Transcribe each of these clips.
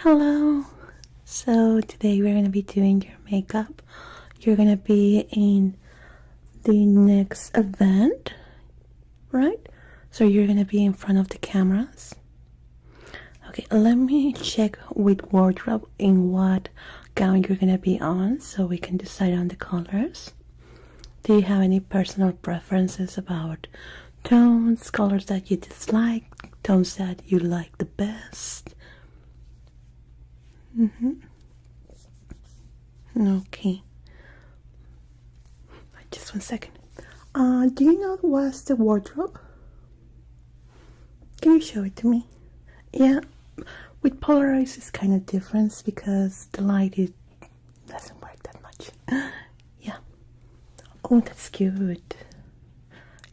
Hello. So today we're going to be doing your makeup. You're going to be in the next event, right? So you're going to be in front of the cameras. Okay, let me check with wardrobe in what gown you're going to be on so we can decide on the colors. Do you have any personal preferences about tones, colors that you dislike, tones that you like the best? Okay. Just 1 second. Do you know what's the wardrobe? Can you show it to me? Yeah, with Polaroids it's kind of different because the light doesn't work that much. Yeah. Oh, that's cute.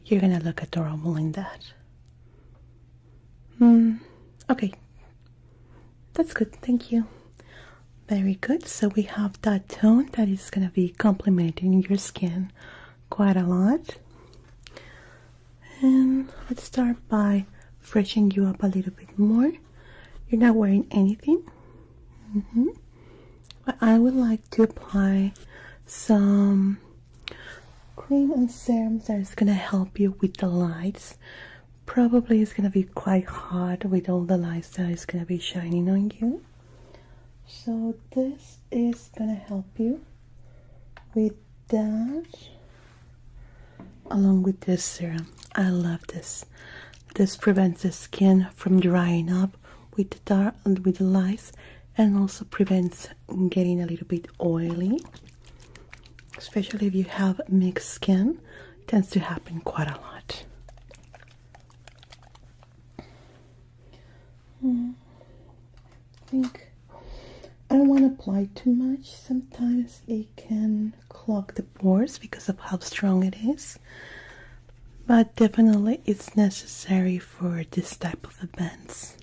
You're gonna look adorable in that. Okay. That's good, thank you. Very good. So we have that tone that is going to be complementing your skin quite a lot. And let's start by freshening you up a little bit more. You're not wearing anything. But I would like to apply some cream and serums that is going to help you with the lights. Probably it's going to be quite hot with all the lights that is going to be shining on you. So this is gonna help you with that, along with this serum. I love this. This prevents the skin from drying up with the dark and with the lights, and also prevents getting a little bit oily. Especially if you have mixed skin, it tends to happen quite a lot. I think I don't want to apply too much. Sometimes it can clog the pores because of how strong it is. But definitely it's necessary for this type of events.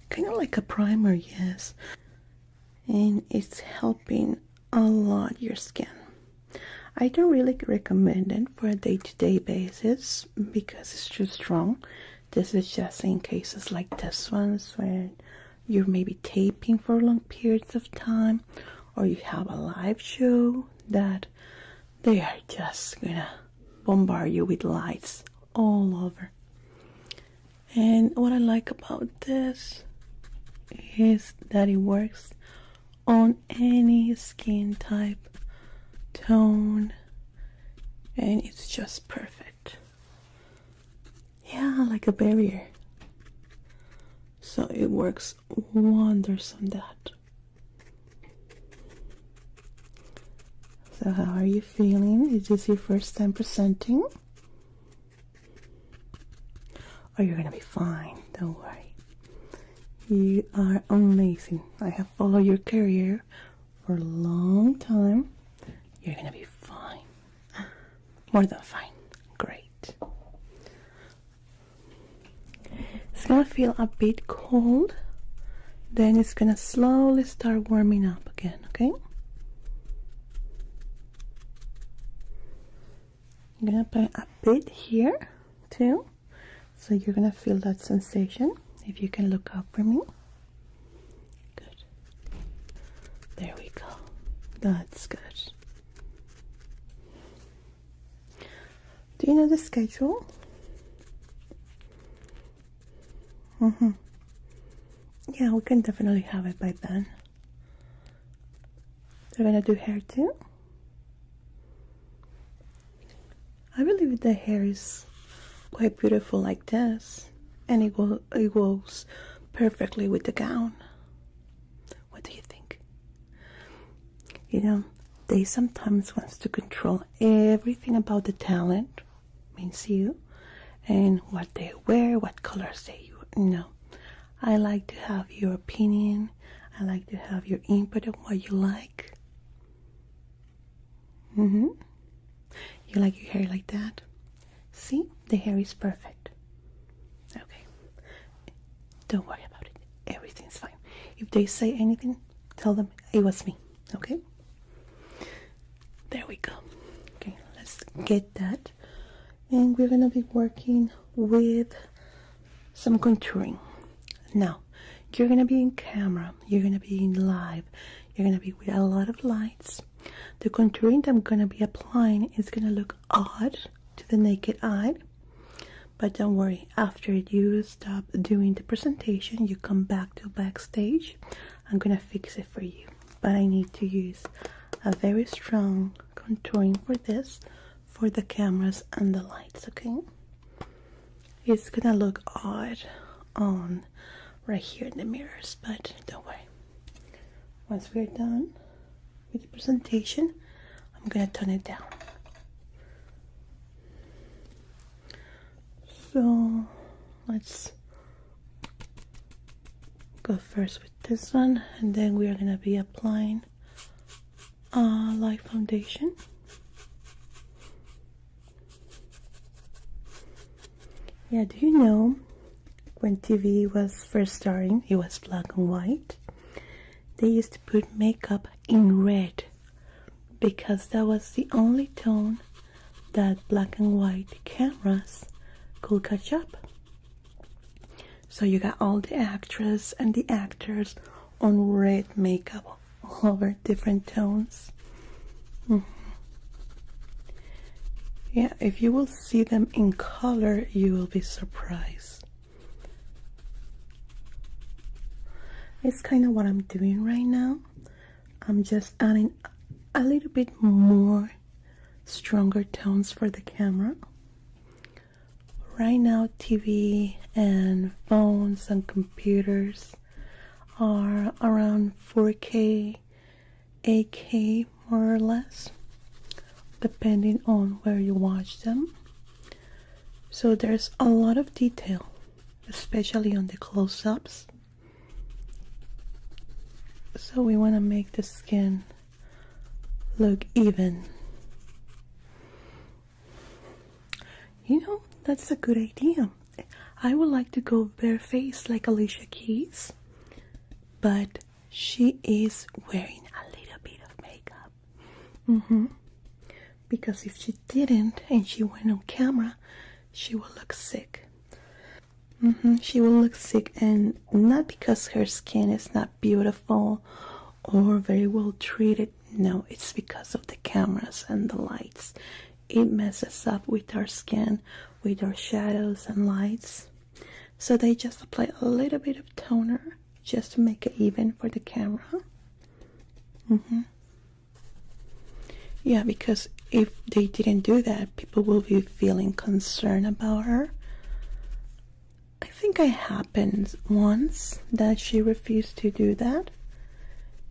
Kind of like a primer, yes. And it's helping a lot your skin. I don't really recommend it for a day-to-day basis because it's too strong. This is just in cases like this ones where you're maybe taping for long periods of time, or you have a live show that they are just gonna bombard you with lights all over. And what I like about this is that it works on any skin type, tone, and it's just perfect. Yeah, like a barrier. So it works wonders on that. So how are you feeling? Is this your first time presenting? Oh, you're gonna be fine, don't worry. You are amazing. I have followed your career for a long time. You're gonna be fine. More than fine. Great. It's gonna feel a bit cold, then it's gonna slowly start warming up again, okay? I'm gonna apply a bit here too, so you're gonna feel that sensation. If you can look up for me. Good. There we go. That's good. Do you know the schedule? Yeah, we can definitely have it by then. They're gonna do hair too. I believe the hair is quite beautiful like this, and it goes perfectly with the gown. What do you think? You know, they sometimes want to control everything about the talent, means you, and what they wear, what colors they use. No, I like to have your opinion. I like to have your input on what you like. You like your hair like that? See, the hair is perfect. Okay, don't worry about it. Everything's fine. If they say anything, tell them it was me. Okay, there we go. Okay, let's get that. And we're gonna be working with some contouring. Now, you're gonna be in camera, you're gonna be in live, you're gonna be with a lot of lights. The contouring that I'm gonna be applying is gonna look odd to the naked eye, but don't worry, after you stop doing the presentation, you come back to backstage, I'm gonna fix it for you. But I need to use a very strong contouring for this, for the cameras and the lights, okay? It's gonna look odd on right here in the mirrors, but don't worry. Once we're done with the presentation, I'm gonna tone it down. So let's go first with this one, and then we are gonna be applying light foundation. Yeah, do you know when TV was first starting, it was black and white? They used to put makeup in red because that was the only tone that black and white cameras could catch up. So you got all the actors and the actors on red makeup all over different tones. Yeah, if you will see them in color, you will be surprised. It's kind of what I'm doing right now. I'm just adding a little bit more stronger tones for the camera. Right now, TV and phones and computers are around 4K, 8K more or less, depending on where you watch them. So there's a lot of detail, especially on the close-ups. So we want to make the skin look even. You know, that's a good idea. I would like to go barefaced like Alicia Keys, but she is wearing a little bit of makeup. Because if she didn't and she went on camera, she will look sick. She will look sick, and not because her skin is not beautiful or very well treated. No, it's because of the cameras and the lights. It messes up with our skin, with our shadows and lights. So they just apply a little bit of toner just to make it even for the camera. Yeah, because if they didn't do that, people will be feeling concerned about her. I think it happened once that she refused to do that,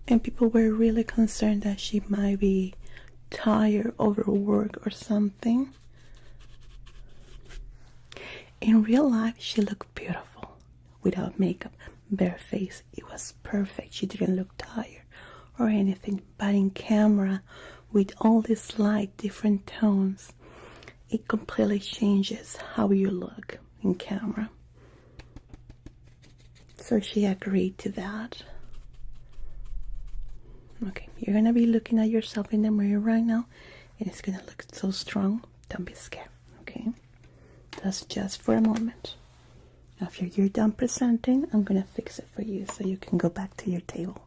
and people were really concerned that she might be tired, overworked or something. In real life, she looked beautiful without makeup, barefaced. It was perfect. She didn't look tired or anything. But in camera, with all this light, different tones, it completely changes how you look in camera. So she agreed to that. Okay, you're gonna be looking at yourself in the mirror right now, and it's gonna look so strong. Don't be scared, okay? That's just for a moment. After you're done presenting, I'm gonna fix it for you so you can go back to your table.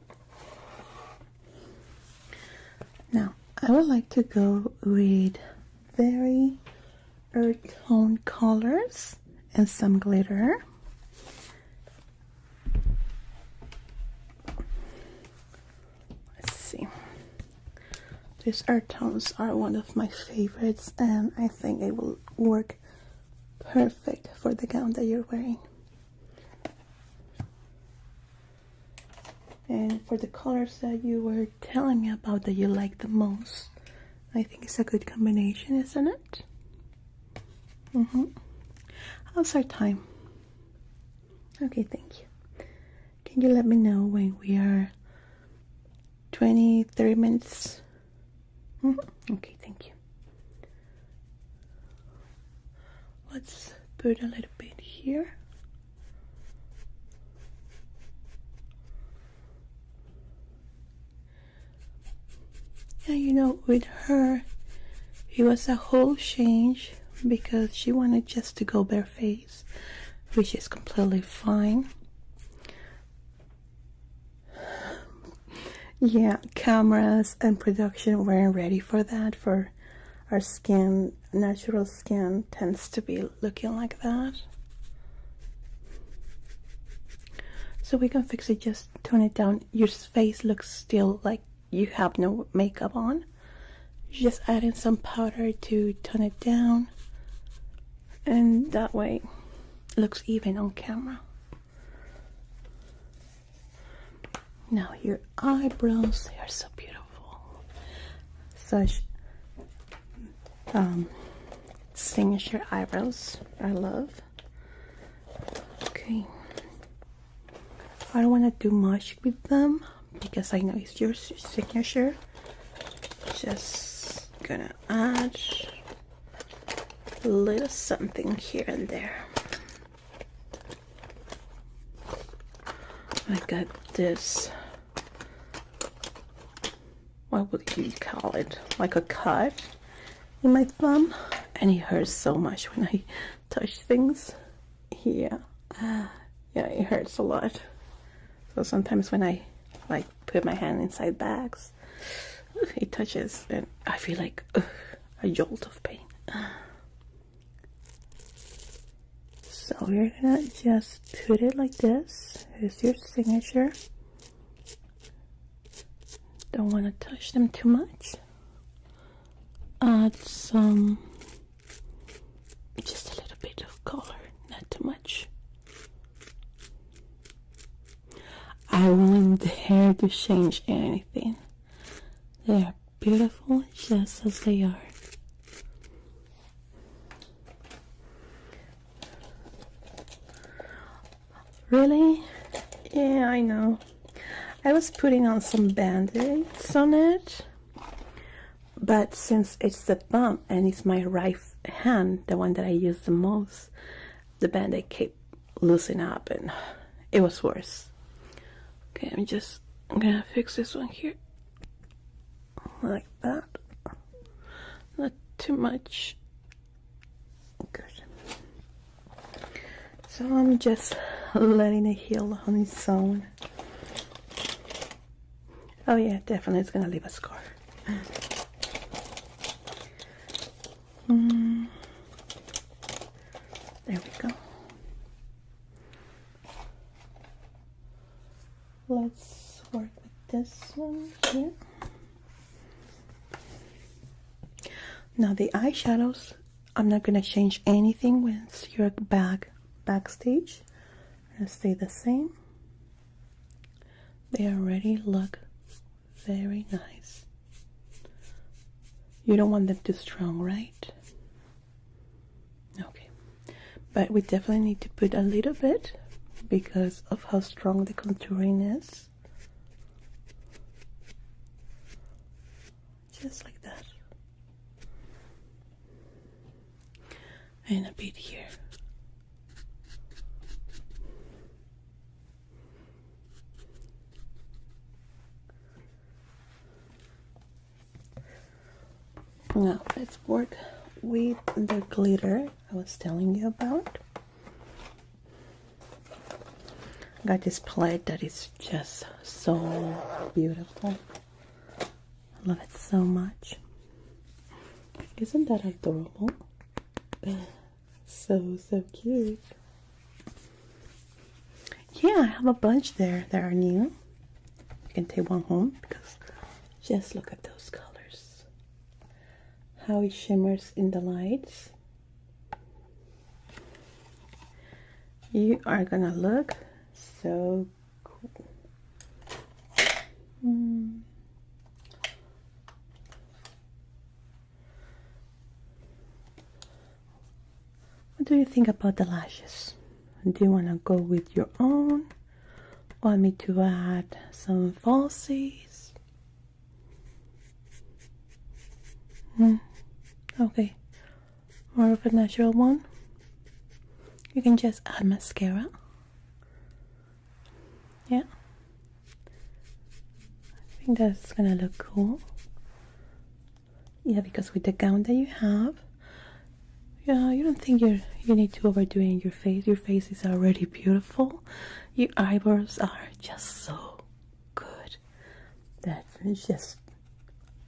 Now, I would like to go with very earth tone colors and some glitter. Let's see. These earth tones are one of my favorites, and I think it will work perfect for the gown that you're wearing. And for the colors that you were telling me about that you like the most, I think it's a good combination, isn't it? How's our time? Okay, thank you. Can you let me know when we are 20-30 minutes? Okay, thank you. Let's put a little bit here. Yeah, you know, with her, it was a whole change because she wanted just to go barefaced. which is completely fine. Yeah, cameras and production weren't ready for that. For our skin, natural skin tends to be looking like that. So we can fix it, just tone it down. Your face looks still like you have no makeup on. Just add in some powder to tone it down, and that way it looks even on camera. Now your eyebrows, they are so beautiful. Such signature eyebrows, I love. Okay. I don't want to do much with them because I know it's your signature. Just gonna add a little something here and there. I got this, what would you call it, like a cut in my thumb, and it hurts so much when I touch things. Yeah, it hurts a lot. So sometimes when I like put my hand inside bags, it touches and I feel like a jolt of pain. So we're gonna just put it like this. Here's your signature. Don't want to touch them too much. Add some, just a little bit of color, not too much. I won't dare to change anything. They are beautiful just as they are. Really? Yeah, I know. I was putting on some band-aids on it, but since it's the thumb and it's my right hand, the one that I use the most, the band-aid kept loosening up and it was worse. Okay, I'm gonna fix this one here. Like that. Not too much. Good. So I'm just letting it heal on its own. Oh yeah, definitely it's gonna leave a scar. There we go. Let's work with this one here. Now the eyeshadows, I'm not gonna change anything once you're backstage. Gonna stay the same. They already look very nice. You don't want them too strong, right? Okay, but we definitely need to put a little bit because of how strong the contouring is. Just like that. And a bit here. Now let's work with the glitter I was telling you about. I got this palette that is just so beautiful. I love it so much. Isn't that adorable? So cute. Yeah, I have a bunch there that are new. You can take one home because just look at those colors. How it shimmers in the lights. You are gonna look so cool. What do you think about the lashes? Do you want to go with your own? Want me to add some falsies? Okay, more of a natural one. You can just add mascara. Yeah, I think that's gonna look cool. Yeah, because with the gown that you have, Yeah, you don't think you need to overdo it in your face. Your face is already beautiful. Your eyebrows are just so good. That is just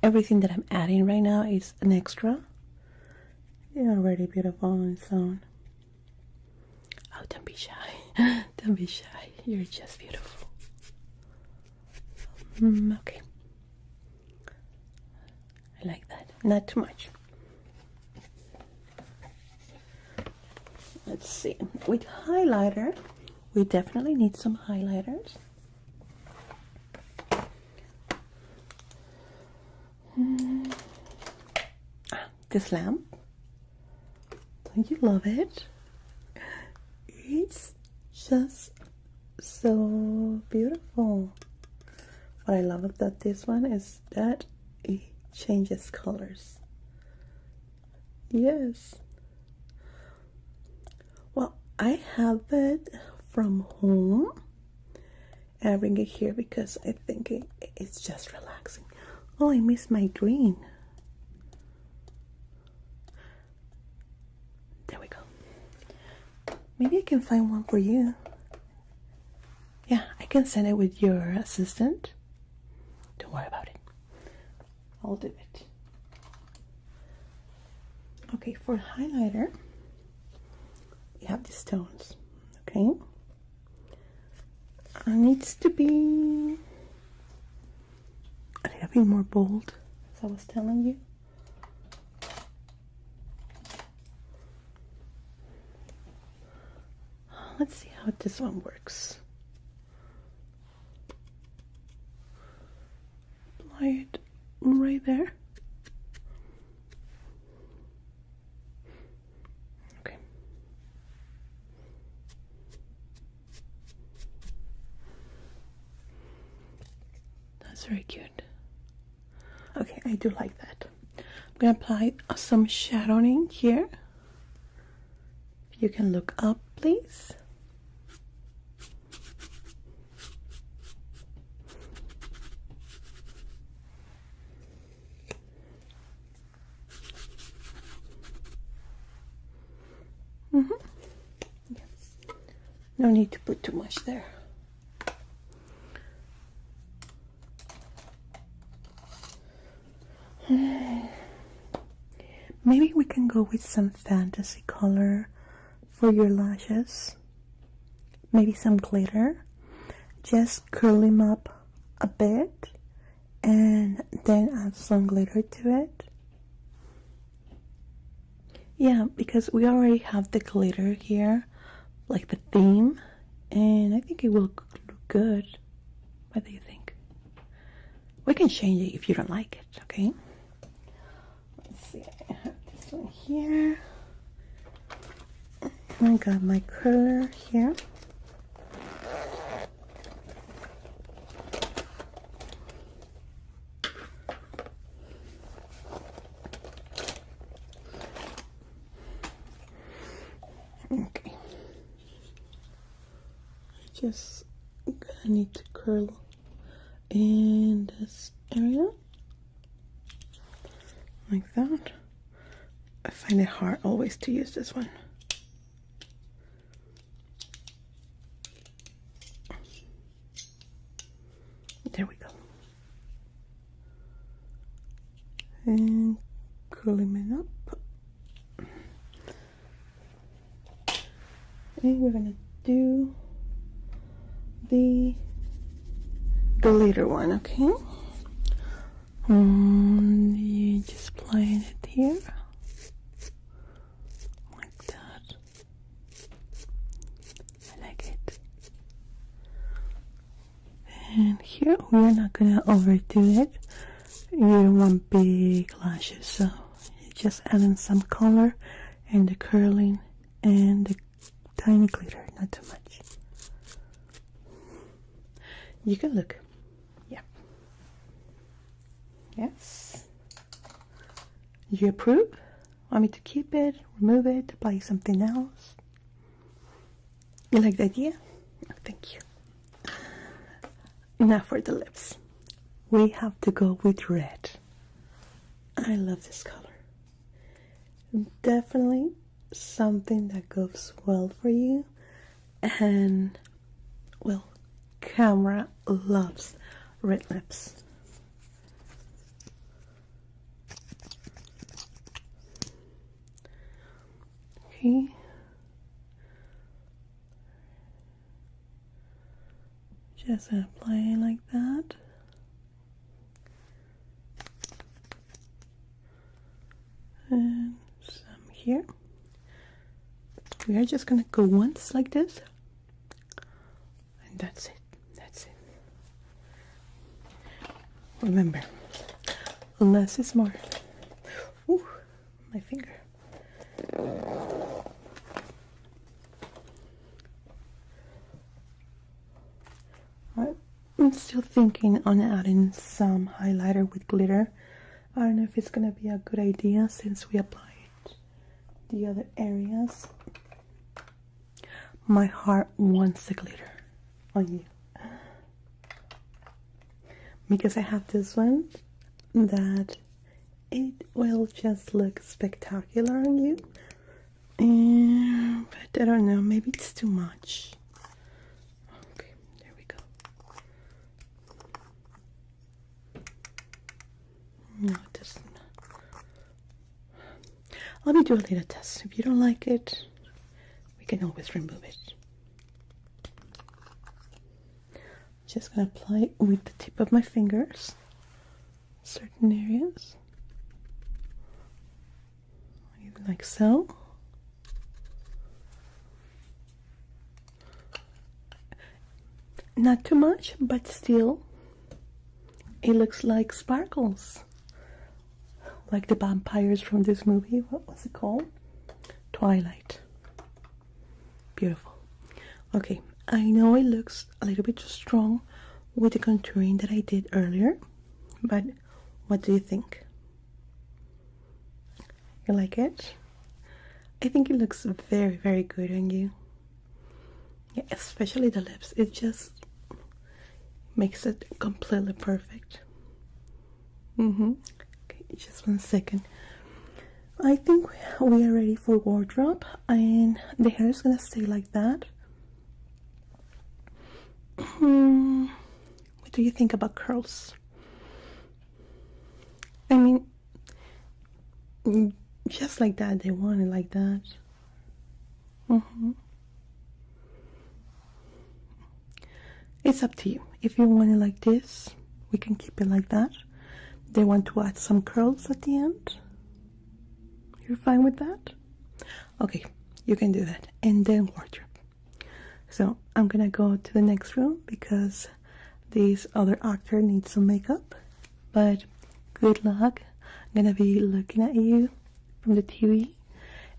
everything that I'm adding right now is an extra. You're already beautiful on its own. Oh, don't be shy. Don't be shy. You're just beautiful. Okay. I like that. Not too much. Let's see. With highlighter, we definitely need some highlighters. This lamp. Don't you love it? It's just so beautiful. What I love about this one is that it changes colors. Yes. Well, I have it from home. And I bring it here because I think it's just relaxing. Oh, I missed my green. There we go. Maybe I can find one for you. Yeah, I can send it with your assistant. Don't worry about it. I'll do it. Okay, for highlighter, we have these tones. Okay. It needs to be a little bit more bold, as I was telling you. Let's see how this one works. Apply it right there. Okay. That's very cute. Okay, I do like that. I'm gonna apply some shadowing here. If you can look up, please. Yeah. No need to put too much there. Maybe we can go with some fantasy color for your lashes. Maybe some glitter. Just curl them up a bit and then add some glitter to it. Yeah, because we already have the glitter here, like the theme, and I think it will look good. What do you think? We can change it if you don't like it, okay? Let's see, I have this one here. I got my curler here. Okay. Just gonna need to curl in this area like that. I find it hard always to use this one. There we go. And curling it up. And we're gonna do the glitter one, okay? You just apply it here, like that. I like it. And here we're not gonna overdo it. You don't want big lashes, so you just add in some color and the curling and the tiny glitter, not too much. You can look. Yeah. Yes. You approve? Want me to keep it, remove it, apply something else? You like the idea? Oh, thank you. Now for the lips. We have to go with red. I love this color. Definitely something that goes well for you. And, well, camera loves red lips. Okay. Just apply it like that. And some here. We are just gonna go once like this. And that's it. That's it. Remember, less is more. Ooh, my finger. I'm still thinking on adding some highlighter with glitter. I don't know if it's gonna be a good idea since we applied the other areas. My heart wants the glitter on you because I have this one that it will just look spectacular on you. But I don't know, maybe it's too much. Okay, there we go. No, it doesn't. Let me do a little test. If you don't like it, we can always remove it. Just gonna apply it with the tip of my fingers, certain areas, like so. Not too much, but still, it looks like sparkles. Like the vampires from this movie. What was it called? Twilight. Beautiful. Okay, I know it looks a little bit strong with the contouring that I did earlier, but what do you think? You like it? I think it looks very, very good on you. Yeah, especially the lips. It just makes it completely perfect. Okay, just 1 second. I think we are ready for wardrobe, and the hair is gonna stay like that. What do you think about curls? I mean, just like that. They want it like that. It's up to you. If you want it like this, we can keep it like that. They want to add some curls at the end. You're fine with that? Okay, you can do that. And then wardrobe. So I'm gonna go to the next room because this other actor needs some makeup. But good luck. I'm gonna be looking at you from the TV.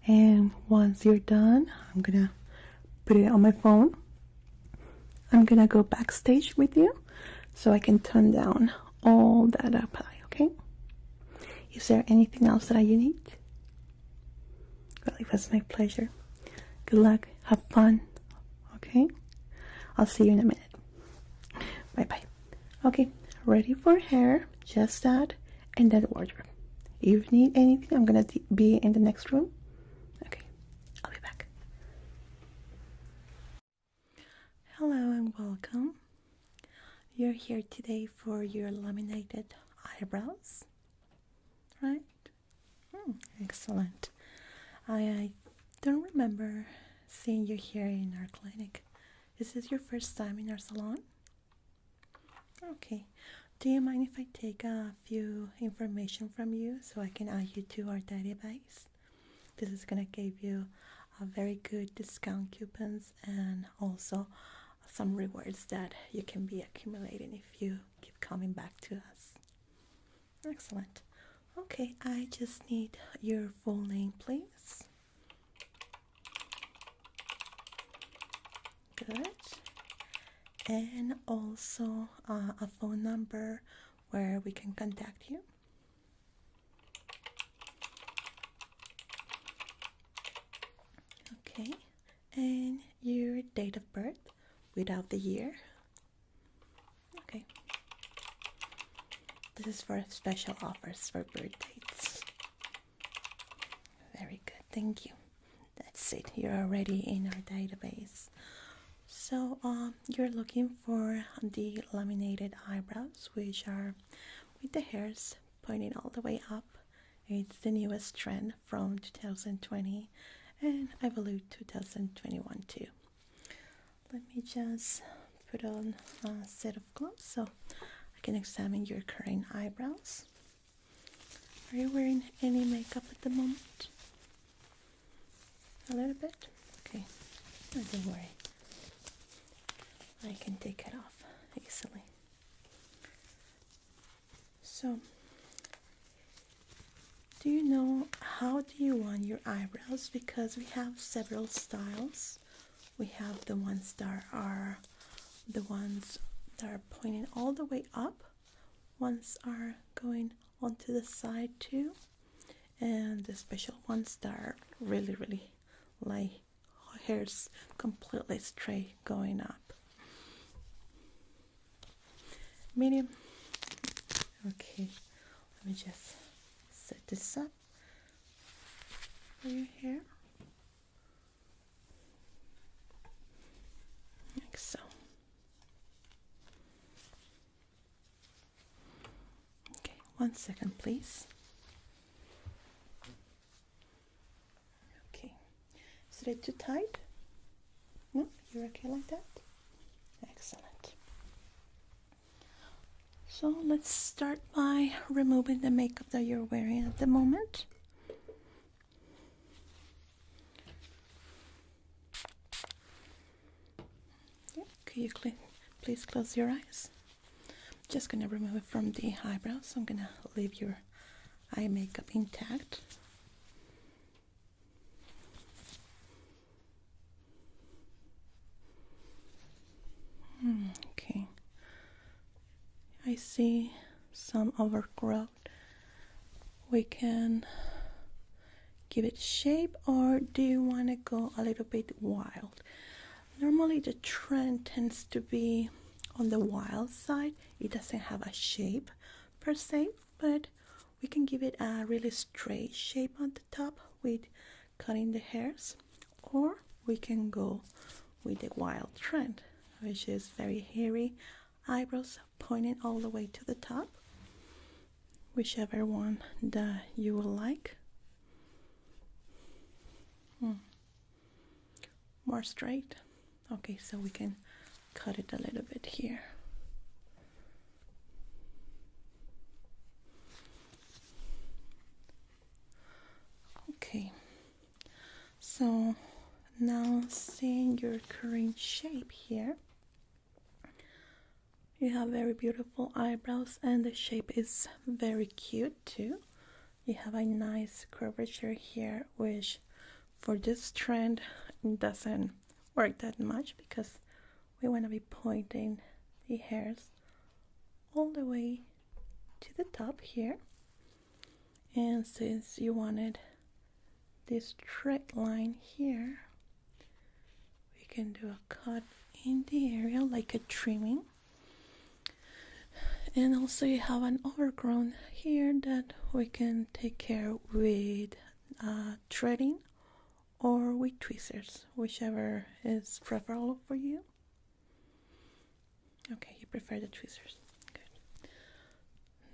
And once you're done, I'm gonna put it on my phone. I'm gonna go backstage with you so I can turn down all that I apply, okay? Is there anything else that you need? Well, it was my pleasure. Good luck. Have fun. Okay? I'll see you in a minute. Bye-bye. Okay, ready for hair. Just that. And then wardrobe. If you need anything, I'm gonna be in the next room. Okay, I'll be back. Hello and welcome. You're here today for your laminated eyebrows, right? Excellent. I don't remember seeing you here in our clinic. Is this your first time in our salon? Okay. Do you mind if I take a few information from you so I can add you to our database? This is gonna give you a very good discount coupons and also some rewards that you can be accumulating if you keep coming back to us. Excellent. Okay, I just need your full name, please. Good. And also a phone number where we can contact you. Okay, and your date of birth without the year. Okay, this is for special offers for birth dates. Very good, thank you. that's it. You're already in our database. So you're looking for the laminated eyebrows, which are with the hairs pointing all the way up. It's the newest trend from 2020 and I believe 2021 too. Let me just put on a set of gloves so I can examine your current eyebrows. Are you wearing any makeup at the moment? A little bit? Okay, don't worry. I can take it off easily. So, do you know how do you want your eyebrows? Because we have several styles. We have the ones that are pointing all the way up. Ones are going onto the side too, and the special ones that are really like hairs completely straight going up. Medium. Okay, let me just set this up for your hair like so. Okay, 1 second please. Okay, is it too tight? No, you're okay like that? Excellent. So let's start by removing the makeup that you're wearing at the moment. Yeah, could you please close your eyes? I'm just gonna remove it from the eyebrows. I'm gonna leave your eye makeup intact. Okay. I see some overgrowth. We can give it shape, or do you want to go a little bit wild? Normally the trend tends to be on the wild side. It doesn't have a shape per se, but we can give it a really straight shape on the top with cutting the hairs, or we can go with the wild trend, which is very hairy eyebrows pointing all the way to the top. Whichever one that you will like. More straight. Okay, so we can cut it a little bit here. Okay, so now seeing your current shape here, you have very beautiful eyebrows and the shape is very cute too. You have a nice curvature here, which for this trend doesn't work that much because we want to be pointing the hairs all the way to the top here. And since you wanted this straight line here, we can do a cut in the area like a trimming. And also you have an overgrown here that we can take care with threading or with tweezers, whichever is preferable for you. Okay, you prefer the tweezers. Good.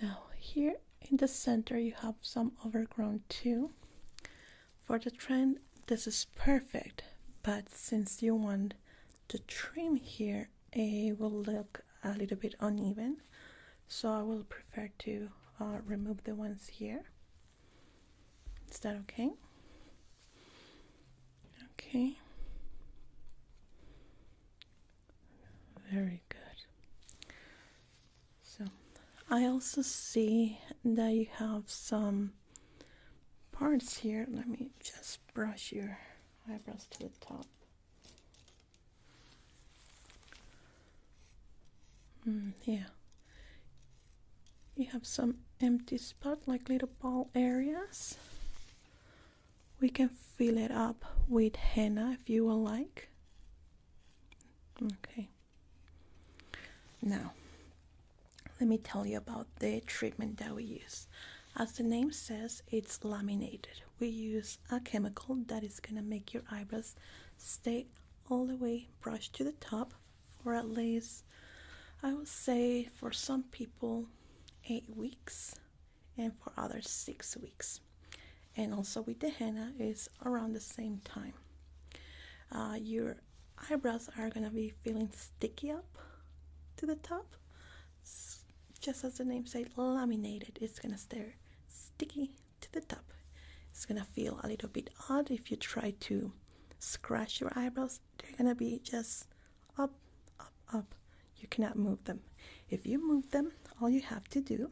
Now here in the center you have some overgrown too. For the trend this is perfect, but since you want to trim here, it will look a little bit uneven. So I will prefer to remove the ones here. Is that okay? Okay. Very good. So I also see that you have some parts here. Let me just brush your eyebrows to the top. Yeah. You have some empty spot, like little ball areas. We can fill it up with henna if you will like. Okay. Now, let me tell you about the treatment that we use. As the name says, it's laminated. We use a chemical that is going to make your eyebrows stay all the way brushed to the top for at least, I would say, for some people 8 weeks and for others 6 weeks. And also with the henna is around the same time. Your eyebrows are going to be feeling sticky up to the top. Just as the name says, laminated. It's going to stay sticky to the top. It's going to feel a little bit odd if you try to scratch your eyebrows. They're going to be just up, up, up. You cannot move them. If you move them, all you have to do,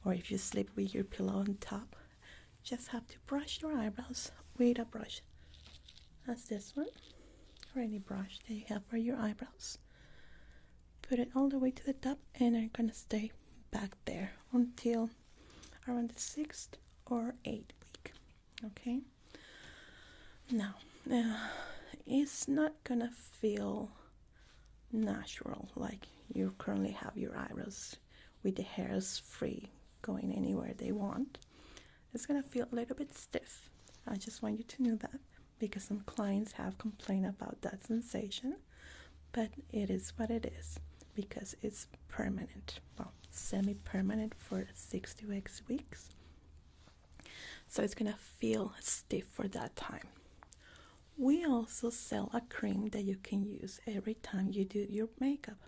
or if you sleep with your pillow on top, just have to brush your eyebrows with a brush. That's this one, or any brush that you have for your eyebrows. Put it all the way to the top, and they're gonna stay back there until around the 6th or 8th week. Okay. Now, it's not gonna feel natural like you currently have your eyebrows with the hairs free going anywhere they want. It's gonna feel a little bit stiff. I just want you to know that because some clients have complained about that sensation, but it is what it is because it's permanent, well, semi-permanent for 6 to 8 weeks. So it's gonna feel stiff for that time. We also sell a cream that you can use every time you do your makeup.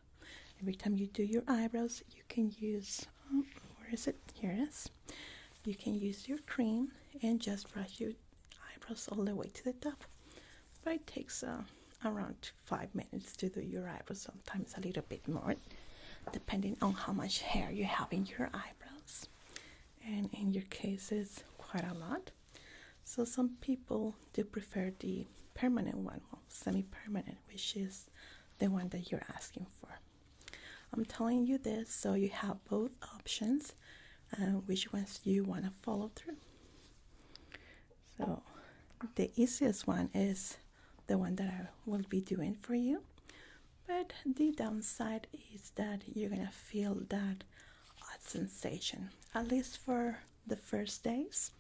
Every time you do your eyebrows, you can use, where is it? Here it is. You can use your cream and just brush your eyebrows all the way to the top. But it takes around 5 minutes to do your eyebrows, sometimes a little bit more, depending on how much hair you have in your eyebrows. And in your case, it's quite a lot. So some people do prefer the permanent one, well, semi-permanent, which is the one that you're asking for. I'm telling you this so you have both options and which ones you want to follow through. So the easiest one is the one that I will be doing for you, but the downside is that you're gonna feel that odd sensation, at least for the first days.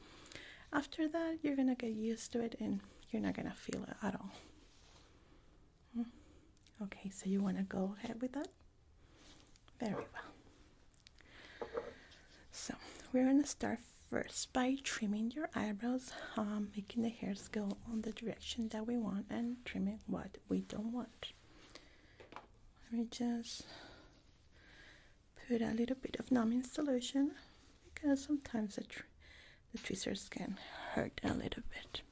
After that, you're gonna get used to it and you're not gonna feel it at all. Okay, so you want to go ahead with that? Very well. So we're gonna start first by trimming your eyebrows, making the hairs go on the direction that we want and trimming what we don't want. Let me just put a little bit of numbing solution because sometimes the tweezers can hurt a little bit.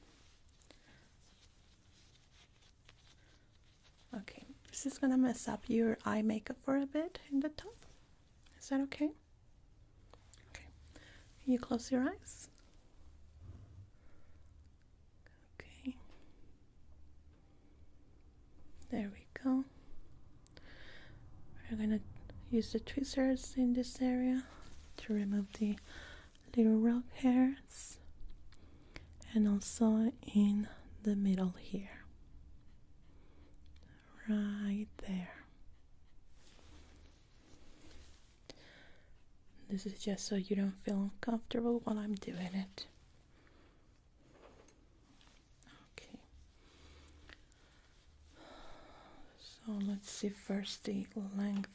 Okay, this is gonna mess up your eye makeup for a bit in the top. Is that okay? Okay. Can you close your eyes? Okay. There we go. We're gonna use the tweezers in this area to remove the little rock hairs and also in the middle here, right there. This is just so you don't feel uncomfortable while I'm doing it. Okay, so let's see first the length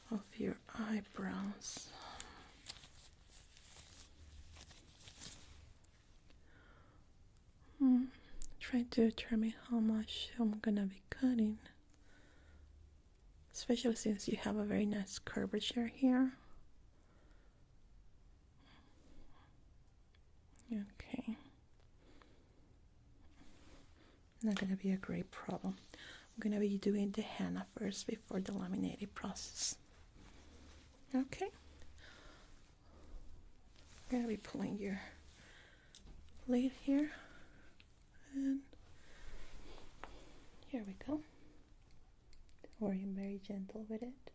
of your eyebrows. Try to determine how much I'm gonna be cutting, especially since you have a very nice curvature here. Okay, not gonna be a great problem. I'm gonna be doing the henna first before the laminating process. Okay, I'm gonna be pulling your lid here. And here we go. Don't worry, I'm very gentle with it.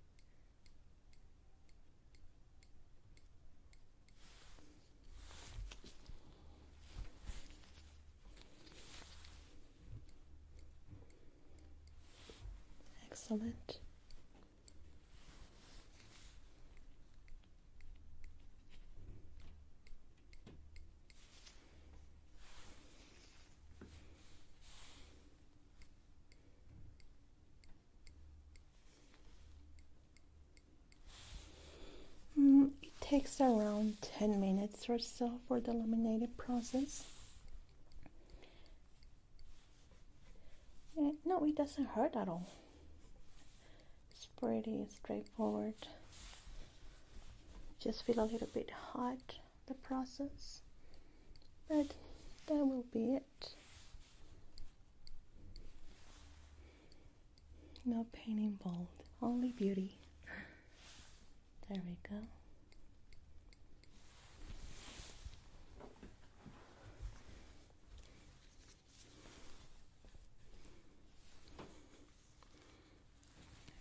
Excellent. takes around 10 minutes or so for the laminating process. And no, it doesn't hurt at all. It's pretty straightforward. Just feel a little bit hot, the process, but that will be it. No pain involved, only beauty. There we go.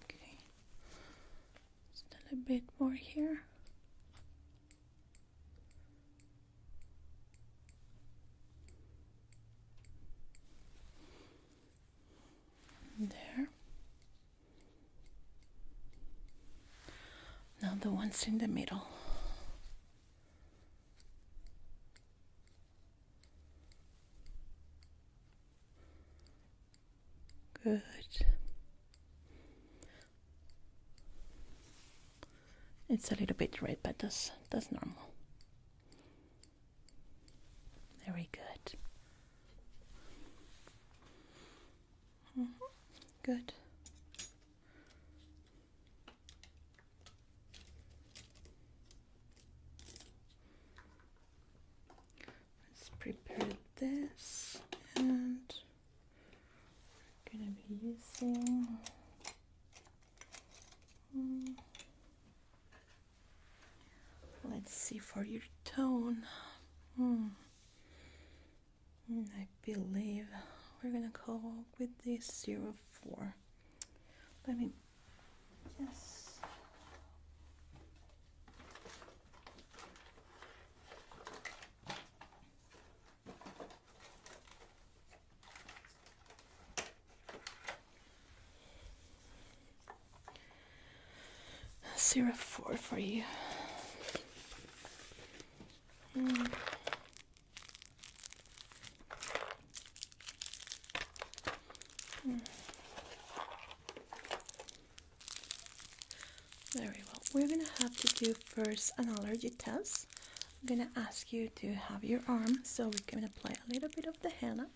Okay, just a little bit more here. There. Now the ones in the middle. Good. It's a little bit red, but that's normal. Very good. Good. Let's prepare this, and we're gonna be using let's see, for your tone. I believe we're gonna go with the 04. Let me just .04 for you. Very well. We're gonna have to do first an allergy test. I'm gonna ask you to have your arm so we can apply a little bit of the henna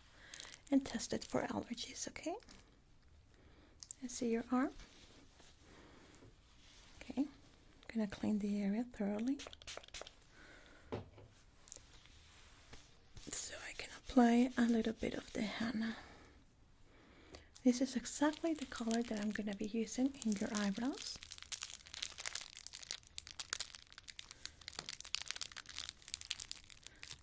and test it for allergies, okay? I see your arm. Okay, I'm gonna clean the area thoroughly so I can apply a little bit of the henna. This is exactly the color that I'm gonna be using in your eyebrows.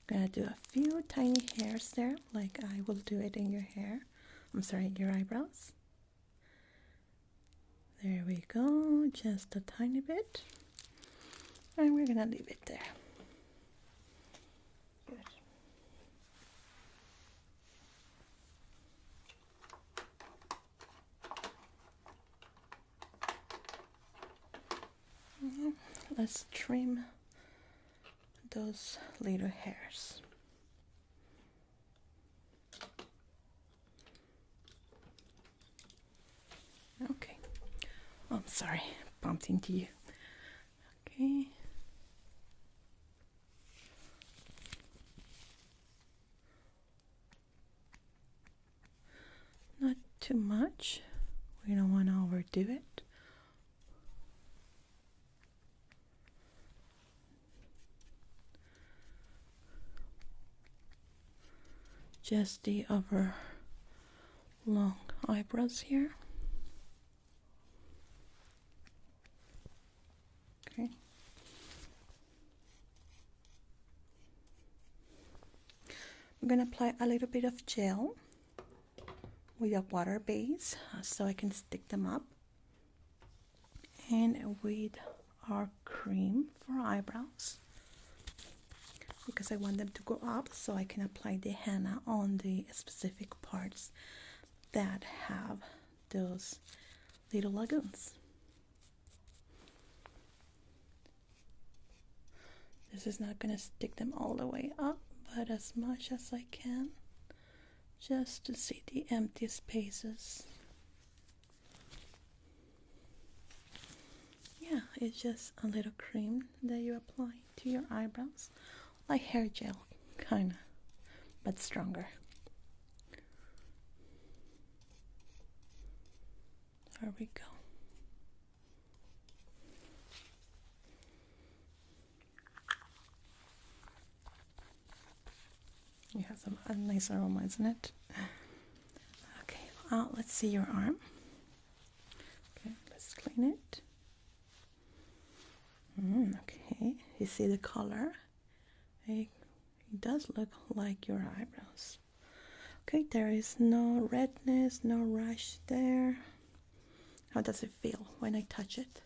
I'm gonna do a few tiny hairs there, like I will do it in your hair. I'm sorry, your eyebrows. There we go, just a tiny bit. And we're gonna leave it there. Good. Let's trim those little hairs. Okay. Oh, I'm sorry, bumped into you. Okay. Not too much. We don't want to overdo it. Just the upper long eyebrows here. Okay. I'm going to apply a little bit of gel with a water base so I can stick them up, and with our cream for eyebrows, because I want them to go up so I can apply the henna on the specific parts that have those little lagoons. This is not going to stick them all the way up, but as much as I can, just to see the empty spaces. Yeah, it's just a little cream that you apply to your eyebrows, like hair gel, kind of, but stronger. There we go. You have some nice aroma, isn't it? Okay, let's see your arm. Okay, let's clean it. Okay, you see the color? It does look like your eyebrows. Okay, there is no redness, no rash there. How does it feel when I touch it?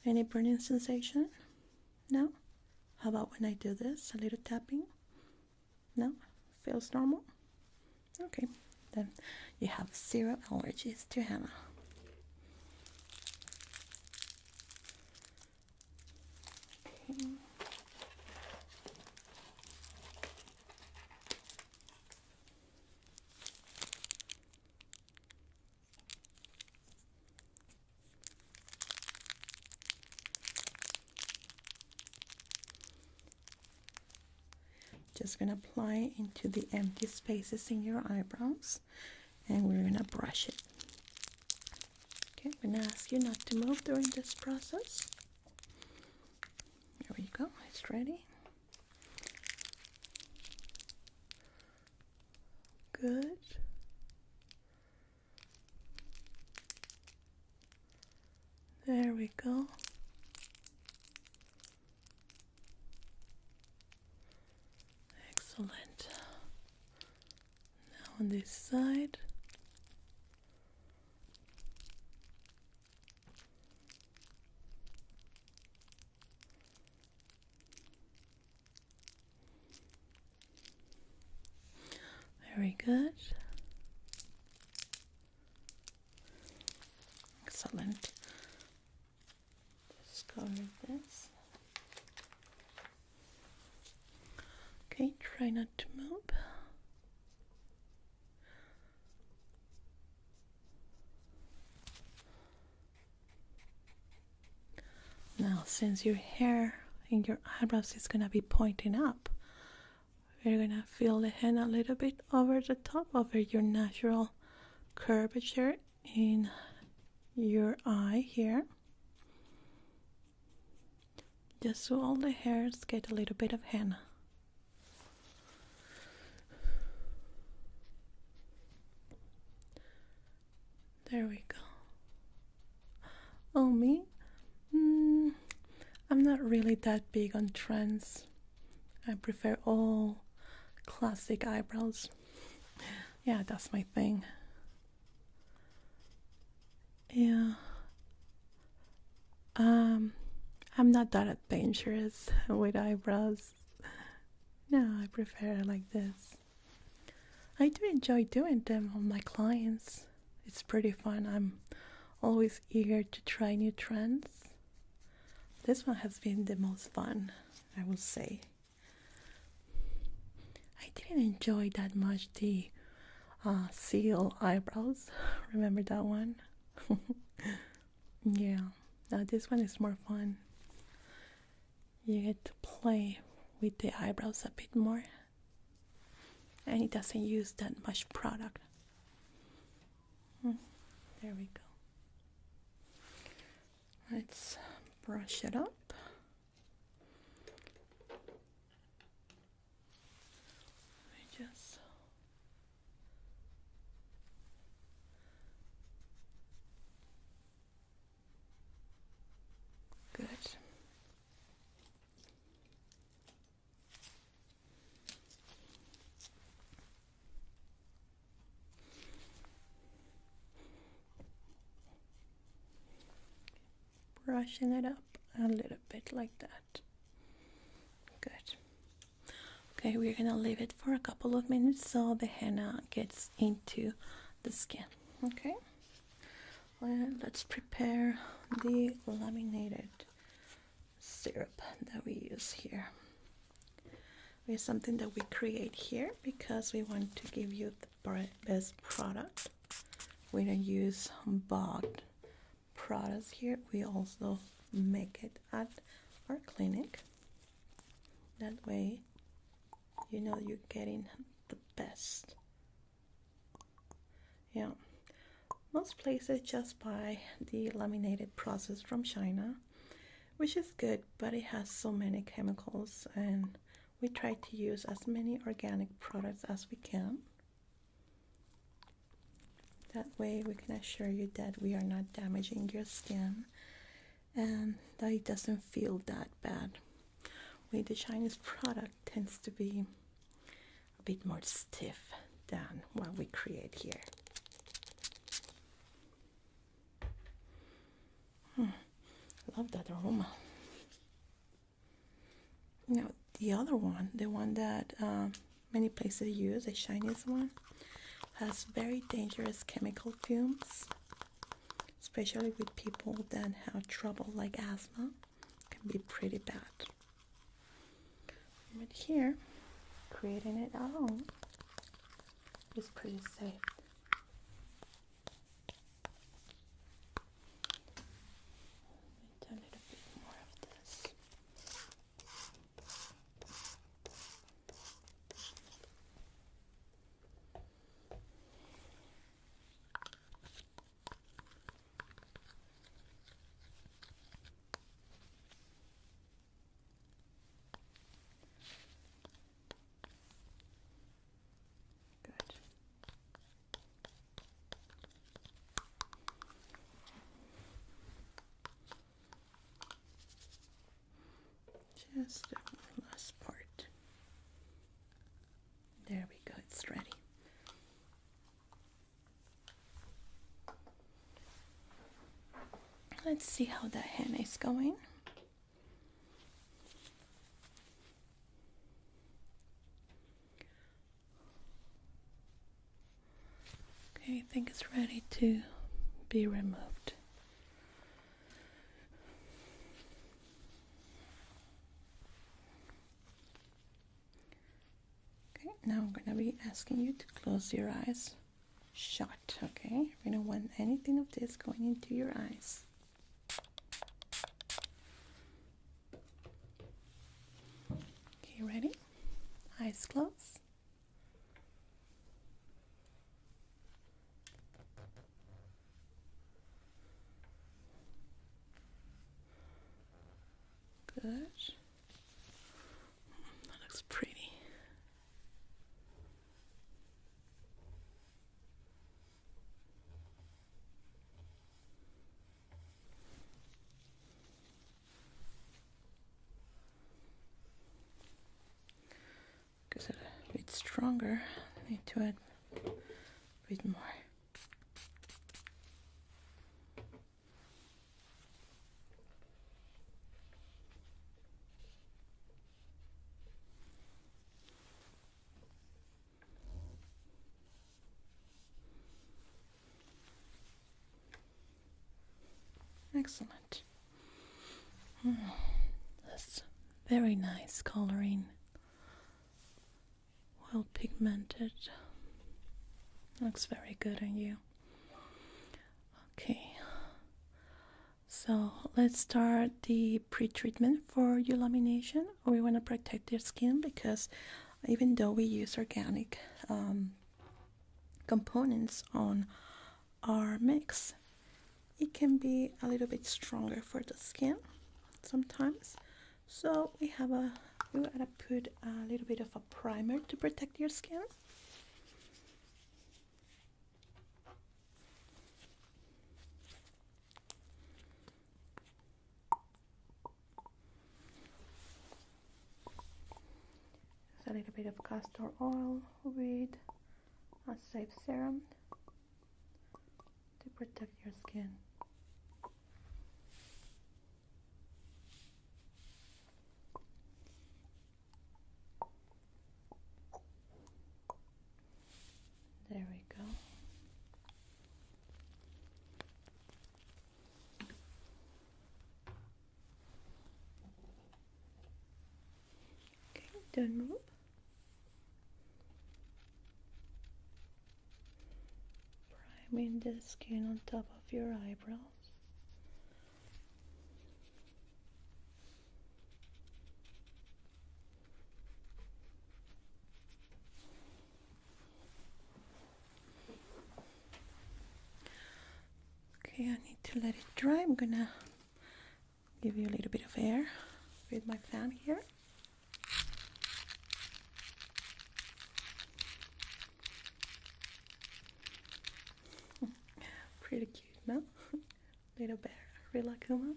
Any burning sensation? No? How about when I do this, a little tapping? No? Feels normal? Okay, then you have 0 allergies to henna. Okay. Just gonna apply into the empty spaces in your eyebrows, and we're gonna brush it. Okay, I'm gonna ask you not to move during this process. There we go, it's ready. Good. There we go. Excellent. Now on this side. Very good. Excellent. Just cover this. Okay, try not to move. Now, since your hair in your eyebrows is gonna be pointing up, we're gonna fill the henna a little bit over the top, over your natural curvature in your eye here, just so all the hairs get a little bit of henna. There we go. Oh, me? I'm not really that big on trends. I prefer all classic eyebrows. Yeah, that's my thing. Yeah. I'm not that adventurous with eyebrows. No, I prefer like this. I do enjoy doing them on my clients. It's pretty fun. I'm always eager to try new trends. This one has been the most fun, I will say. I didn't enjoy that much the seal eyebrows. Remember that one? Yeah, now this one is more fun. You get to play with the eyebrows a bit more, and it doesn't use that much product. There we go. Let's brush it up. Just good. Brushing it up a little bit like that. Good. Okay, we're gonna leave it for a couple of minutes so the henna gets into the skin. Okay, well, let's prepare the laminated syrup that we use here. It's something that we create here because we want to give you the best product. We don't use bought products here. We also make it at our clinic. That way, you know you're getting the best. Yeah, most places just buy the laminated process from China, which is good, but it has so many chemicals, and we try to use as many organic products as we can. That way we can assure you that we are not damaging your skin and that it doesn't feel that bad. With the Chinese product tends to be a bit more stiff than what we create here. Love that aroma. Now the other one, the one that many places use, the Chinese one, has very dangerous chemical fumes, especially with people that have trouble like asthma. It can be pretty bad. But here, creating it at home is pretty safe. Let me do a little bit more of this. Just the last part. There we go, it's ready. Let's see how the henna is going. Okay, I think it's ready to be removed. Okay, now I'm going to be asking you to close your eyes shut, okay? We don't want anything of this going into your eyes. Okay, ready? Eyes closed. Good. That looks pretty. Because it's a bit stronger, I need to add a bit more. Excellent. That's very nice coloring. Well pigmented. Looks very good on you. Okay. So let's start the pre-treatment for your lamination. We want to protect your skin because even though we use organic components on our mix, it can be a little bit stronger for the skin sometimes. So we gotta put a little bit of a primer to protect your skin. A little bit of castor oil with a safe serum to protect your skin. There we go. Okay, don't move. Priming the skin on top of your eyebrows. Okay, I need to let it dry. I'm gonna give you a little bit of air with my fan here. Pretty cute, no? Little bear, Rilakuma.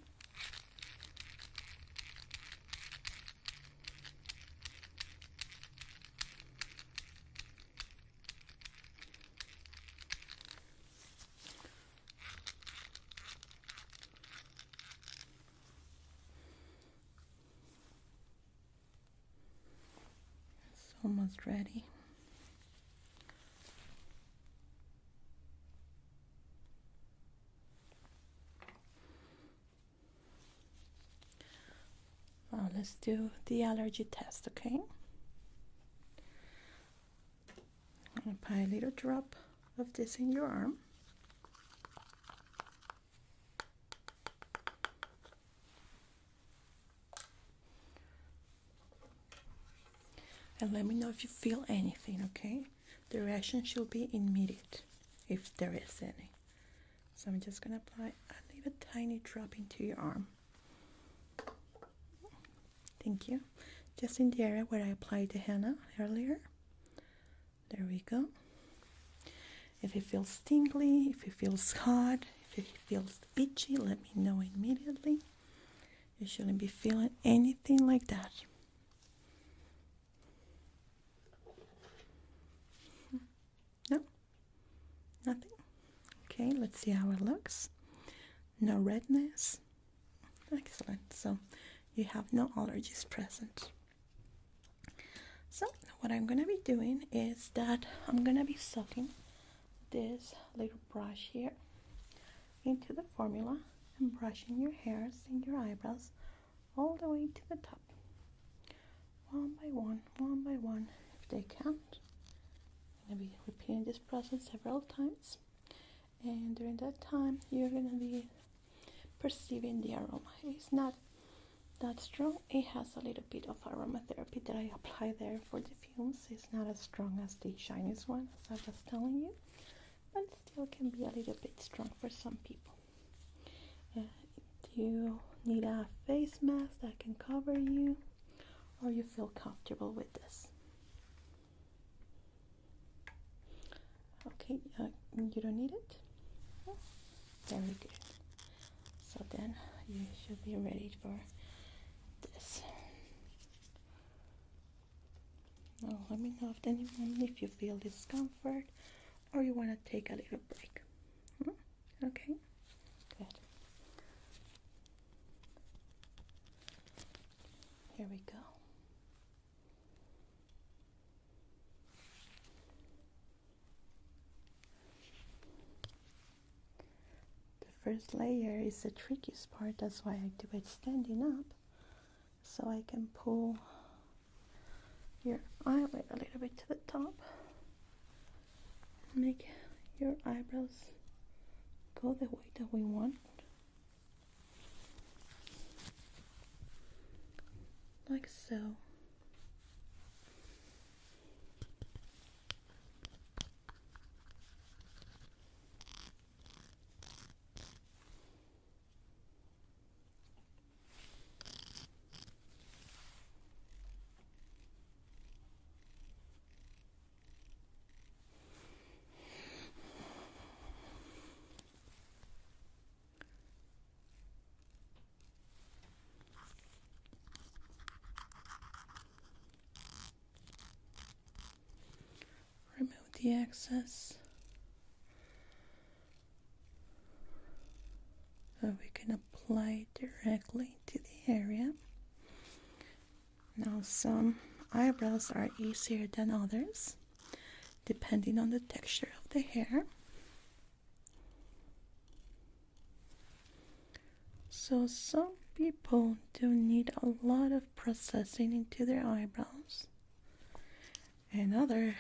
It's almost ready. Well, let's do the allergy test, okay? I'm gonna apply a little drop of this in your arm. And let me know if you feel anything, okay? The reaction should be immediate, if there is any. So I'm just gonna apply a little tiny drop into your arm. Thank you. Just in the area where I applied the henna earlier. There we go. If it feels tingly, if it feels hot, if it feels itchy, let me know immediately. You shouldn't be feeling anything like that. No? Nothing? Okay, let's see how it looks. No redness. Excellent. So you have no allergies present. So what I'm going to be doing is that I'm going to be soaking this little brush here into the formula and brushing your hairs and your eyebrows all the way to the top. One by one, if they count. I'm going to be repeating this process several times. And during that time, you're going to be perceiving the aroma. It's not that strong. It has a little bit of aromatherapy that I apply there for the fumes. It's not as strong as the Chinese one, as I was telling you, but it still can be a little bit strong for some people. Do you need a face mask that can cover you, or you feel comfortable with this? Okay, you don't need it? Oh, very good. So then you should be ready for this. Now let me know at any moment if you feel discomfort or you want to take a little break. Okay, good. Here we go. The first layer is the trickiest part. That's why I do it standing up, so I can pull your eyelid a little bit to the top, make your eyebrows go the way that we want, like so. Remove the excess so we can apply it directly to the area. Now some eyebrows are easier than others depending on the texture of the hair. So some people do need a lot of processing into their eyebrows, and others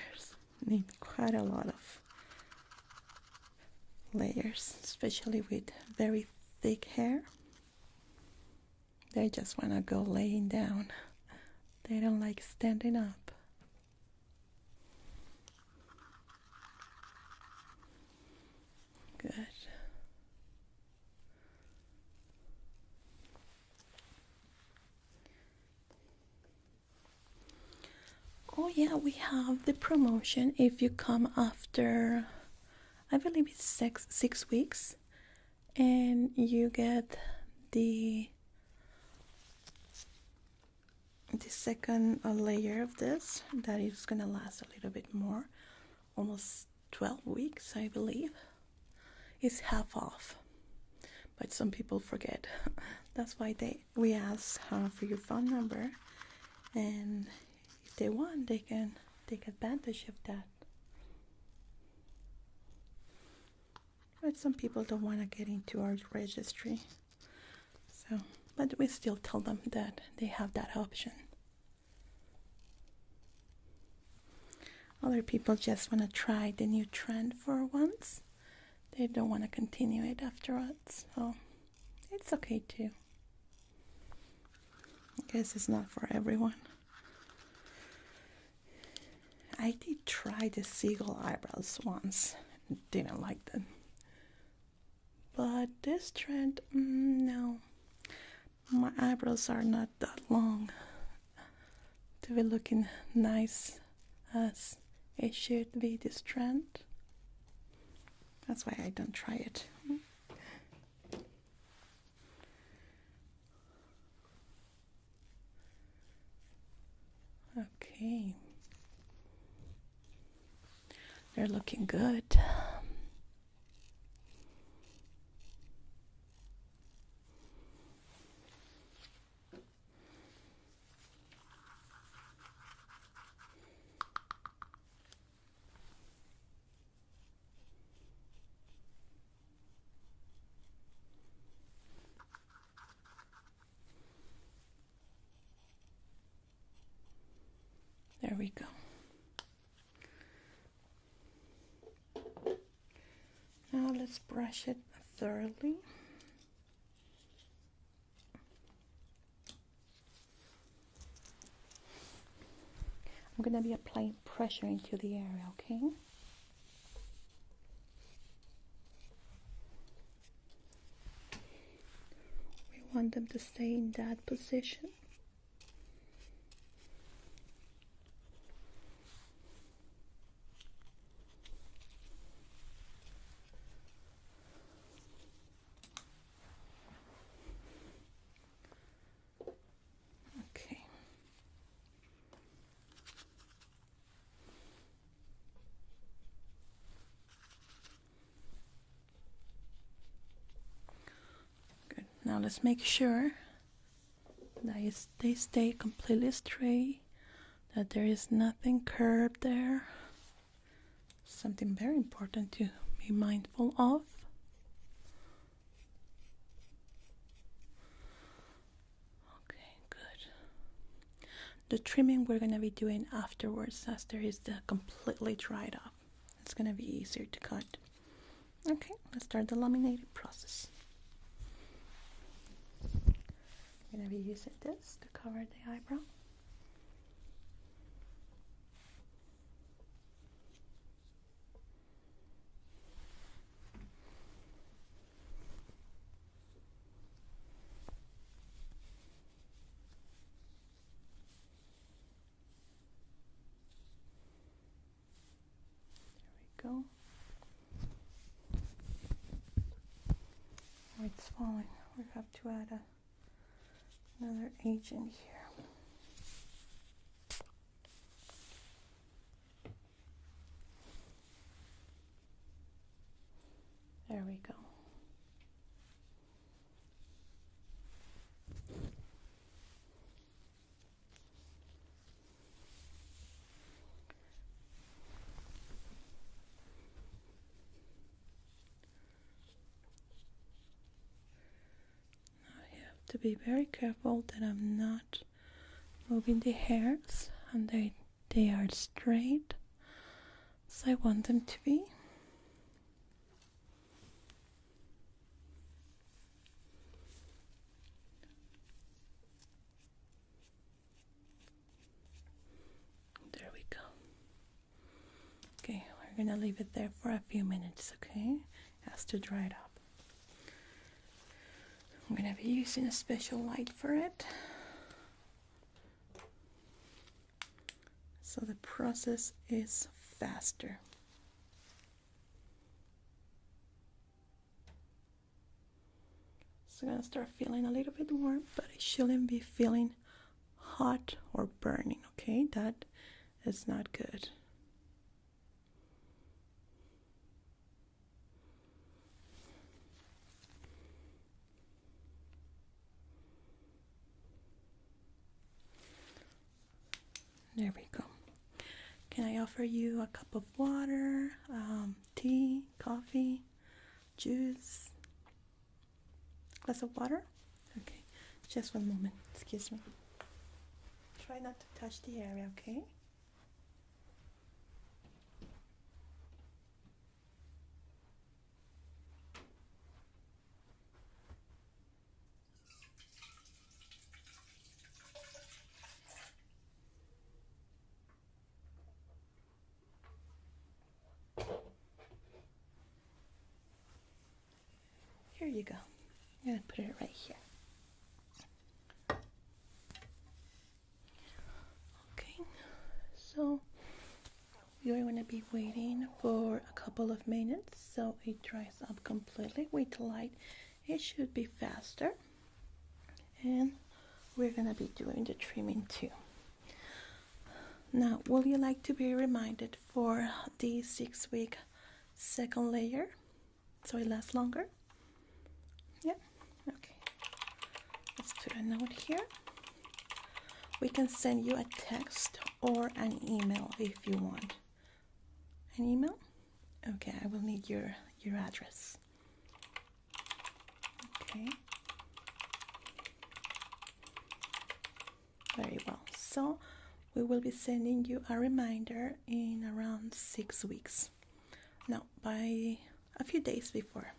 need quite a lot of layers, especially with very thick hair. They just want to go laying down. They don't like standing up. Good. yeah, we have the promotion if you come after, I believe it's six weeks, and you get the second layer of this that is gonna last a little bit more, almost 12 weeks, I believe. It's half off, but some people forget. That's why we ask for your phone number, and if they want, they can take advantage of that. But some people don't want to get into our registry, so but we still tell them that they have that option. Other people just want to try the new trend for once. They don't want to continue it afterwards, so it's okay too. I guess it's not for everyone. I did try the seagull eyebrows once. Didn't like them. But this trend, no. My eyebrows are not that long to be looking nice as it should be this trend. That's why I don't try it. Okay. They're looking good. There we go. Now let's brush it thoroughly. I'm going to be applying pressure into the area, okay? We want them to stay in that position. Now let's make sure that they stay completely straight, that there is nothing curved there. Something very important to be mindful of. Okay, good. The trimming we're going to be doing afterwards, as there is the completely dried up. It's going to be easier to cut. Okay, let's start the laminating process. I'm going to be using this to cover the eyebrow. There we go. Oh, it's falling. We have to add another agent here. There we go. To be very careful that I'm not moving the hairs and they are straight as I want them to be. There we go. Okay, we're gonna leave it there for a few minutes, okay? It has to dry it up. I'm going to be using a special light for it. so the process is faster. So I'm gonna start feeling a little bit warm, but it shouldn't be feeling hot or burning, okay? That is not good. There we go. Can I offer you a cup of water, tea, coffee, juice, glass of water? Okay, just one moment. Excuse me. Try not to touch the area, okay? Here you go. I'm gonna put it right here. Okay, so you're going to be waiting for a couple of minutes so it dries up completely with light. It should be faster, and we're gonna be doing the trimming too. Now, would you like to be reminded for the 6-week second layer so it lasts longer? Yeah, okay. Let's put a note here. We can send you a text or an email if you want. An email? Okay, I will need your address. Okay. Very well. So we will be sending you a reminder in around 6 weeks. No, by a few days before.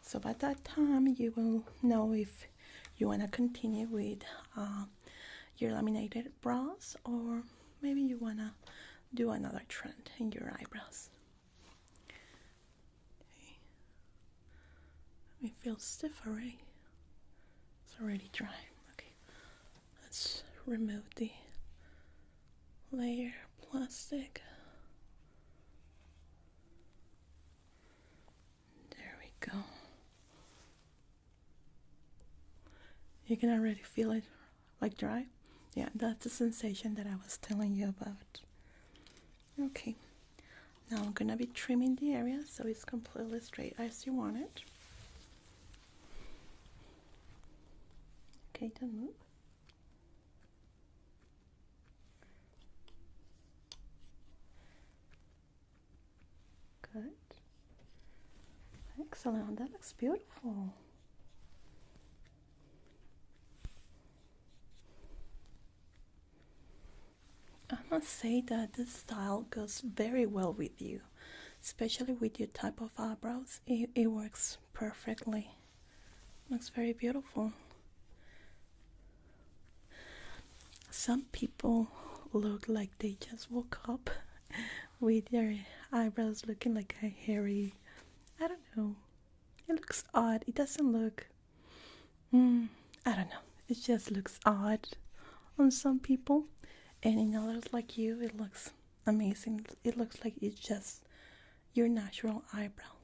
So by that time, you will know if you want to continue with your laminated brows, or maybe you want to do another trend in your eyebrows. Okay. It feels stiff already. It's already dry. Okay, let's remove the layer plastic. There we go. You can already feel it like dry. Yeah, that's the sensation that I was telling you about. Okay, now I'm gonna be trimming the area so it's completely straight as you want it. Okay, don't move. Good. Excellent, that looks beautiful. I must say that this style goes very well with you, especially with your type of eyebrows. It works perfectly. Looks very beautiful. Some people look like they just woke up with their eyebrows looking like a hairy, I don't know. It looks odd. It doesn't look, I don't know. It just looks odd on some people. And in others like you, it looks amazing. It looks like it's just your natural eyebrow.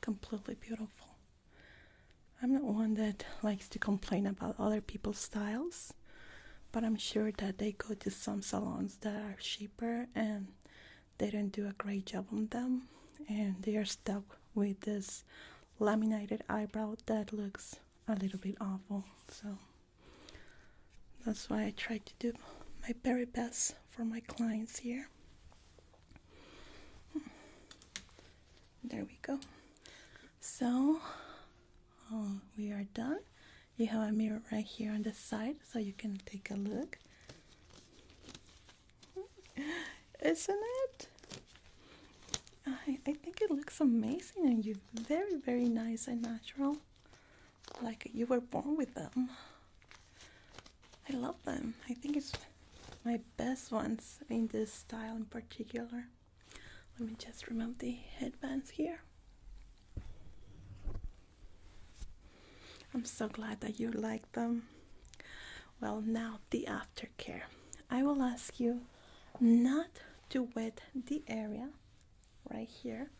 Completely beautiful. I'm not one that likes to complain about other people's styles, but I'm sure that they go to some salons that are cheaper and they don't do a great job on them, and they are stuck with this laminated eyebrow that looks a little bit awful. So that's why I try to do my very best for my clients here. There we go. So we are done. You have a mirror right here on the side so you can take a look. Isn't it? I think it looks amazing on you. Very, very nice and natural. Like you were born with them. I love them. I think it's my best ones in this style in particular. Let me just remove the headbands here. I'm so glad that you like them. Well, now the aftercare. I will ask you not to wet the area right here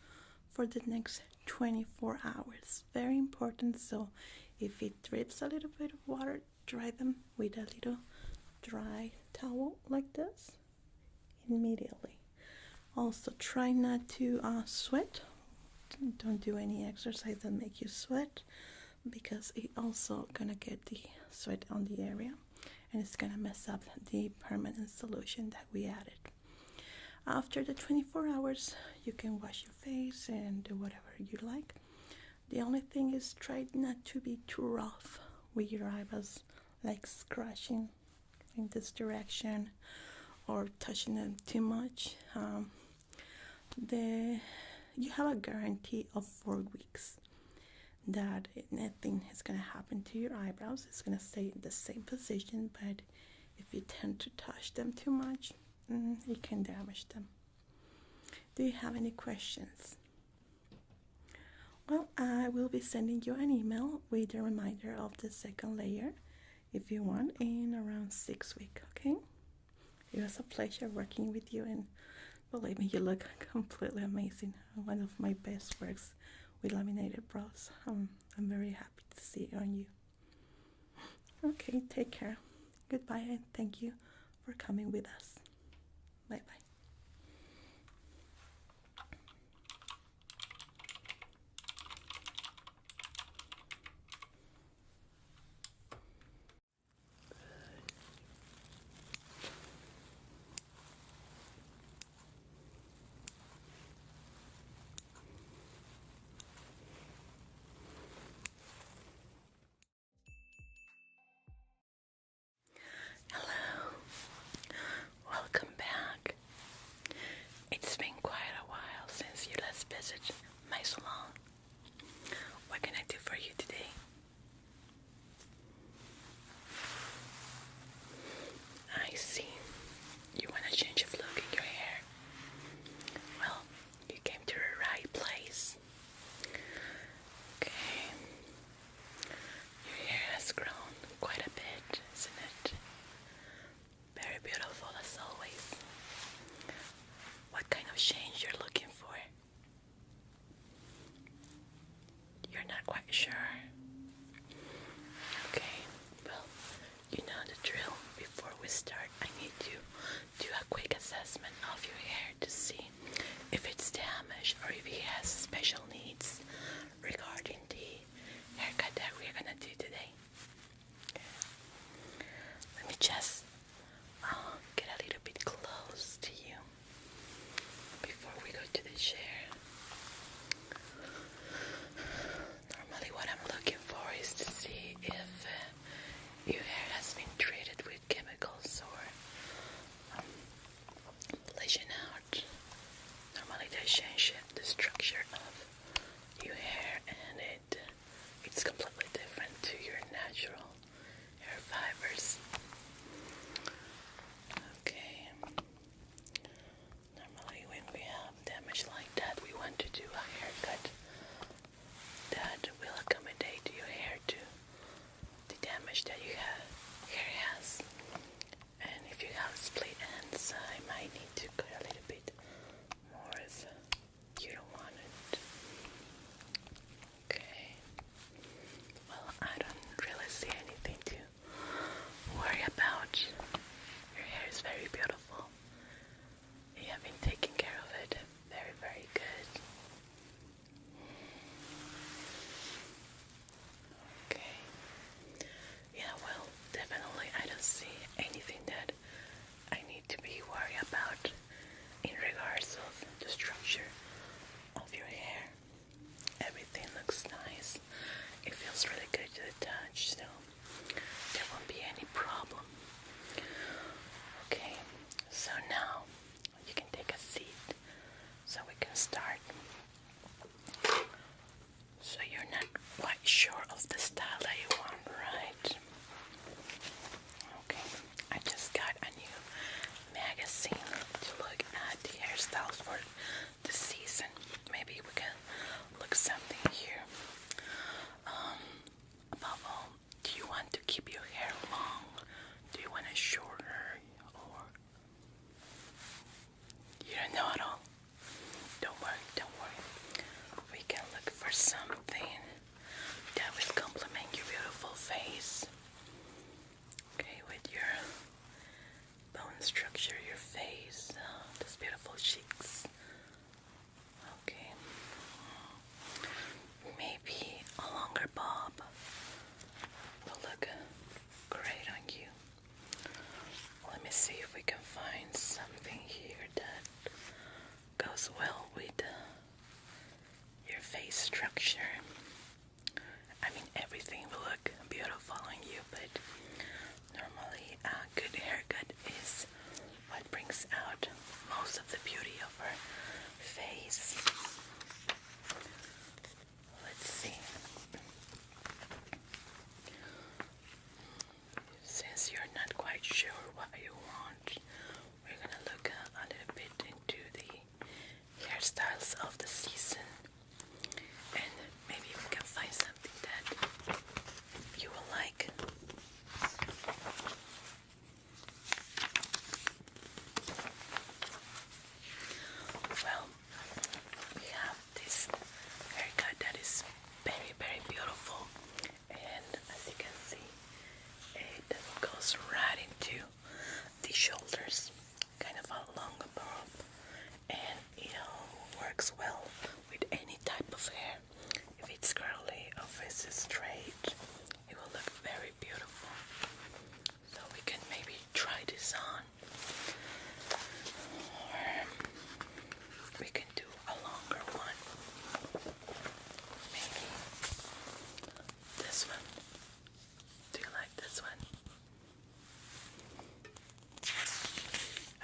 for the next 24 hours. Very important. So if it drips a little bit of water, dry them with a little dry towel like this immediately. Also, try not to sweat. Don't do any exercise that make you sweat, because it also gonna get the sweat on the area and it's gonna mess up the permanent solution that we added. After the 24 hours, you can wash your face and do whatever you like. The only thing is, try not to be too rough with your eyebrows, like scratching in this direction or touching them too much. You have a guarantee of 4 weeks that nothing is going to happen to your eyebrows. It's going to stay in the same position, but if you tend to touch them too much, it can damage them. Do you have any questions? Well, I will be sending you an email with a reminder of the second layer if you want in around 6 weeks, okay? It was a pleasure working with you, and believe me, you look completely amazing. One of my best works with laminated brows. I'm very happy to see it on you. Okay, take care. Goodbye, and thank you for coming with us. Bye bye. Hello, welcome back. It's been quite a while since you last visited my salon. What can I do for you today? I see. You want a change of look in your hair? Well, you came to the right place. Okay. Your hair has grown quite a bit, isn't it? Very beautiful as always. What kind of change you're looking for? You're not quite sure? Okay, well, you know the drill. Before we start, I need to do a quick assessment of your hair to see if it's damaged or if it has special needs regarding the haircut that we're gonna do today. Okay. Let me just get a little bit close to you before we go to the chair. Normally what I'm looking for is to see if your hair has been treated with chemicals or bleaching out. Normally they change the structure of your hair, and it's completely different to your natural hair fibers. Okay. Normally when we have damage like that, we want to do a haircut that will accommodate your hair to the damage that your hair has. And if you have split ends, I might need to cut a little bit more if you don't want it. Okay. Well, I don't really see anything to worry about. Your hair is very beautiful. You have been taking care of it very, very good. Okay. Yeah, well, definitely I don't see anything that I need to be worried about in regards of the structure of your hair. Everything looks nice. It feels really good to the touch, so there won't be any problem. Okay, so now you can take a seat so we can start. So you're not quite sure of the style that you want, right? Okay, I just got a new magazine to look at the hairstyles for the season. Maybe we can look something here. Above all, do you want to keep your hair long? structure. I mean, everything will look beautiful on you, but normally a good haircut is what brings out most of the beauty of our face. Let's see. Since you're not quite sure what you want, we're gonna look a little bit into the hairstyles of the season, and maybe we can find something that you will like. Well, we have this haircut that is very, very beautiful, and as you can see, it goes right into the shoulders, kind of a long bob, and it works well with any type of hair. If it's curly or if it's straight, it will look very beautiful. So we can maybe try this on, or we can do a longer one. Maybe this one. Do you like this one?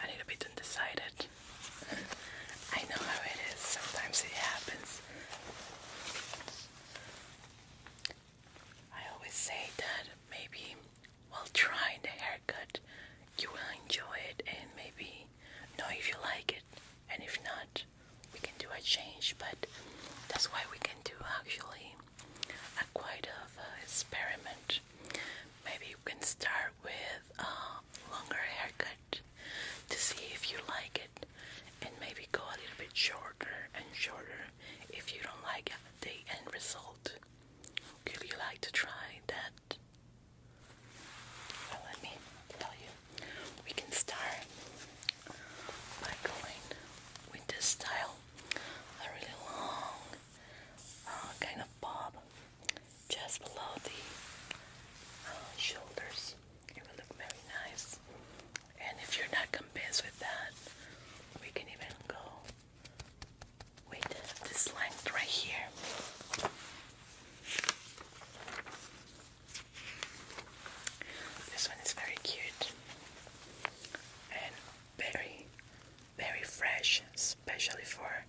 I need a bit undecided. I know how it is. Sometimes it happens. I always say that maybe while trying the haircut, you will enjoy it and maybe know if you like it. And if not, we can do a change. But that's why we can do actually a quite of experiment. Maybe you can start with a longer haircut to see if you like it, and maybe go a little bit shorter and shorter if you don't like the end result. Would you like to try that? Well, let me tell you, we can start by going with this style, a really long kind of bob just below the shoulders. It will look very nice. And if you're not convinced with that, we can even go with this length right here. This one is very cute and very, very fresh, especially for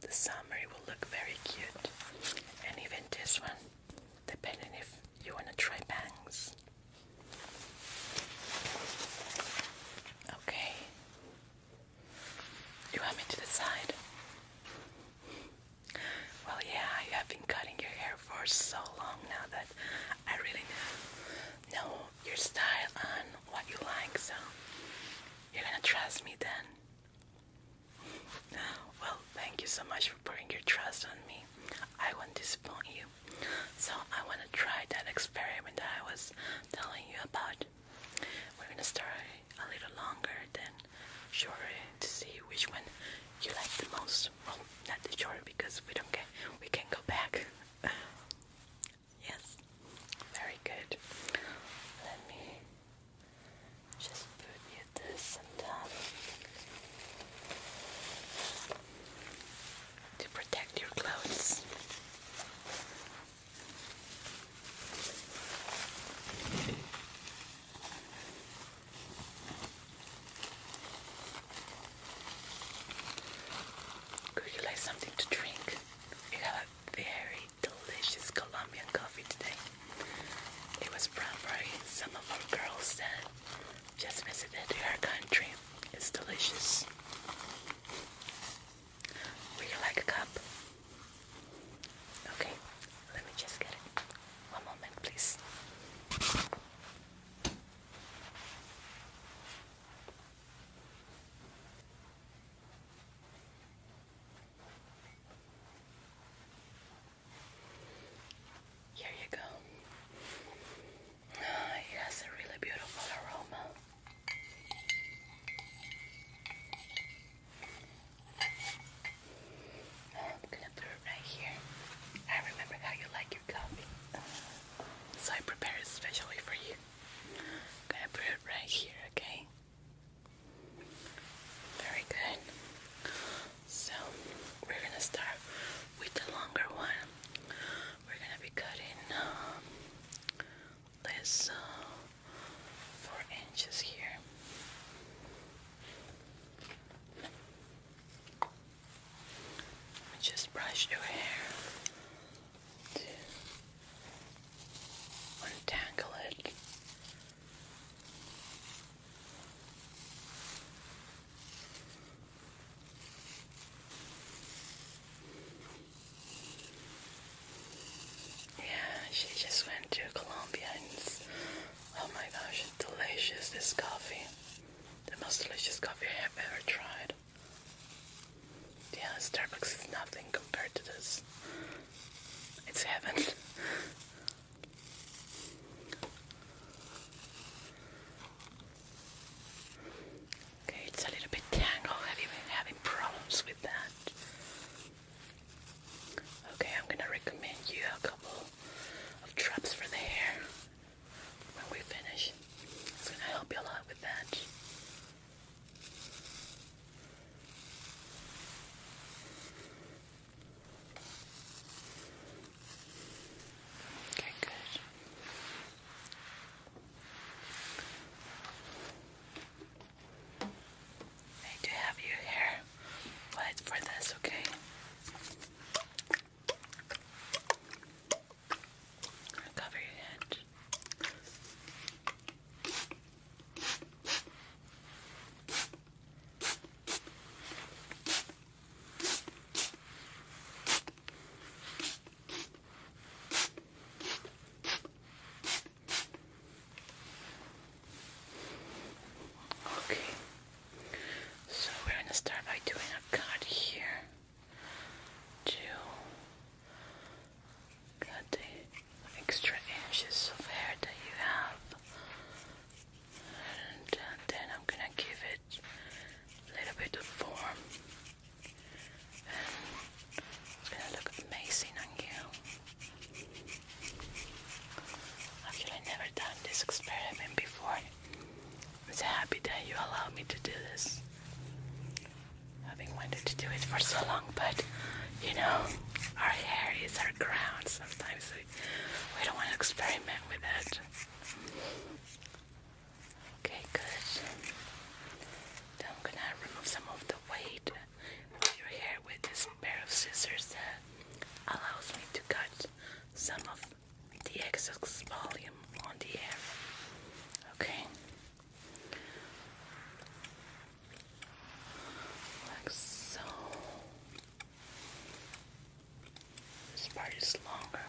the summer. It will look very cute. And even this one, depending if you want to try bangs. Okay. You want me to decide? Well, yeah, you have been cutting your hair for so long now that I really know your style and what you like, so you're gonna trust me then. Well, thank you so much for putting your trust on me. I won't disappoint you. So I want to try that experiment that I was telling you about. We're gonna start a little longer, then shorter, to see which one you like the most. Well, not the shorter because we can go back. Yes, very good. Let me just put you this on top to protect your clothes. Could you like something to drink? We have a very delicious Colombian coffee today. It was brought by some of our girls that just visited our country. It's delicious. Would you like a cup? Okay, let me just get it. One moment, please. massage your hair to untangle it. Yeah, she just went to Colombia and oh my gosh, it's delicious, this coffee. The most delicious coffee I have ever tried. Yeah, Starbucks is nothing compared to this. It's heaven. Okay, it's a little bit tangled. Have you been having problems with that? Okay, I'm gonna recommend you a couple of drops for the hair when we finish. It's gonna help you a lot with that. Okay, good. I need to have your hair wet for this, okay? Cover your head. Okay, so we're gonna start by doing a cut here to cut the extra inches of hair that you have, and then I'm gonna give it a little bit of form, and it's gonna look amazing on you. Actually, I've never done this experiment before. I'm so happy that you allowed me to do this. Having wanted to do it for so long, but you know, our hair is our crown. Sometimes we don't want to experiment with it. Okay, good. Then I'm gonna remove some of the weight of your hair with this pair of scissors that allows me to cut some of the excess volume on the hair. Okay. Like so. This part is longer.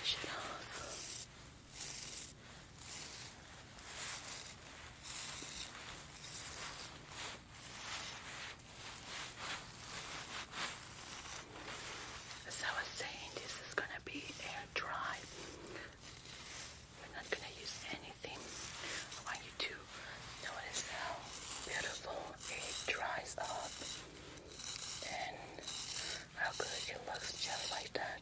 brush it off. As I was saying, this is going to be air dry. We're not going to use anything. I want you to notice how beautiful it dries up and how good it looks just like that.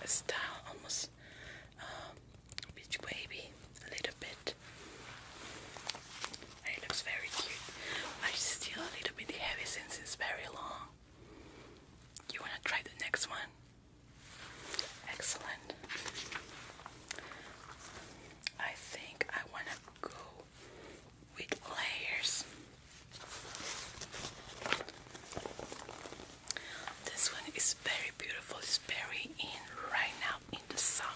style, almost beach wavy, a little bit. And it looks very cute, but it's still a little bit heavy since it's very long. You want to try the next one? Excellent. I think I want to go with layers. This one is very beautiful. It's very in right now in the summer.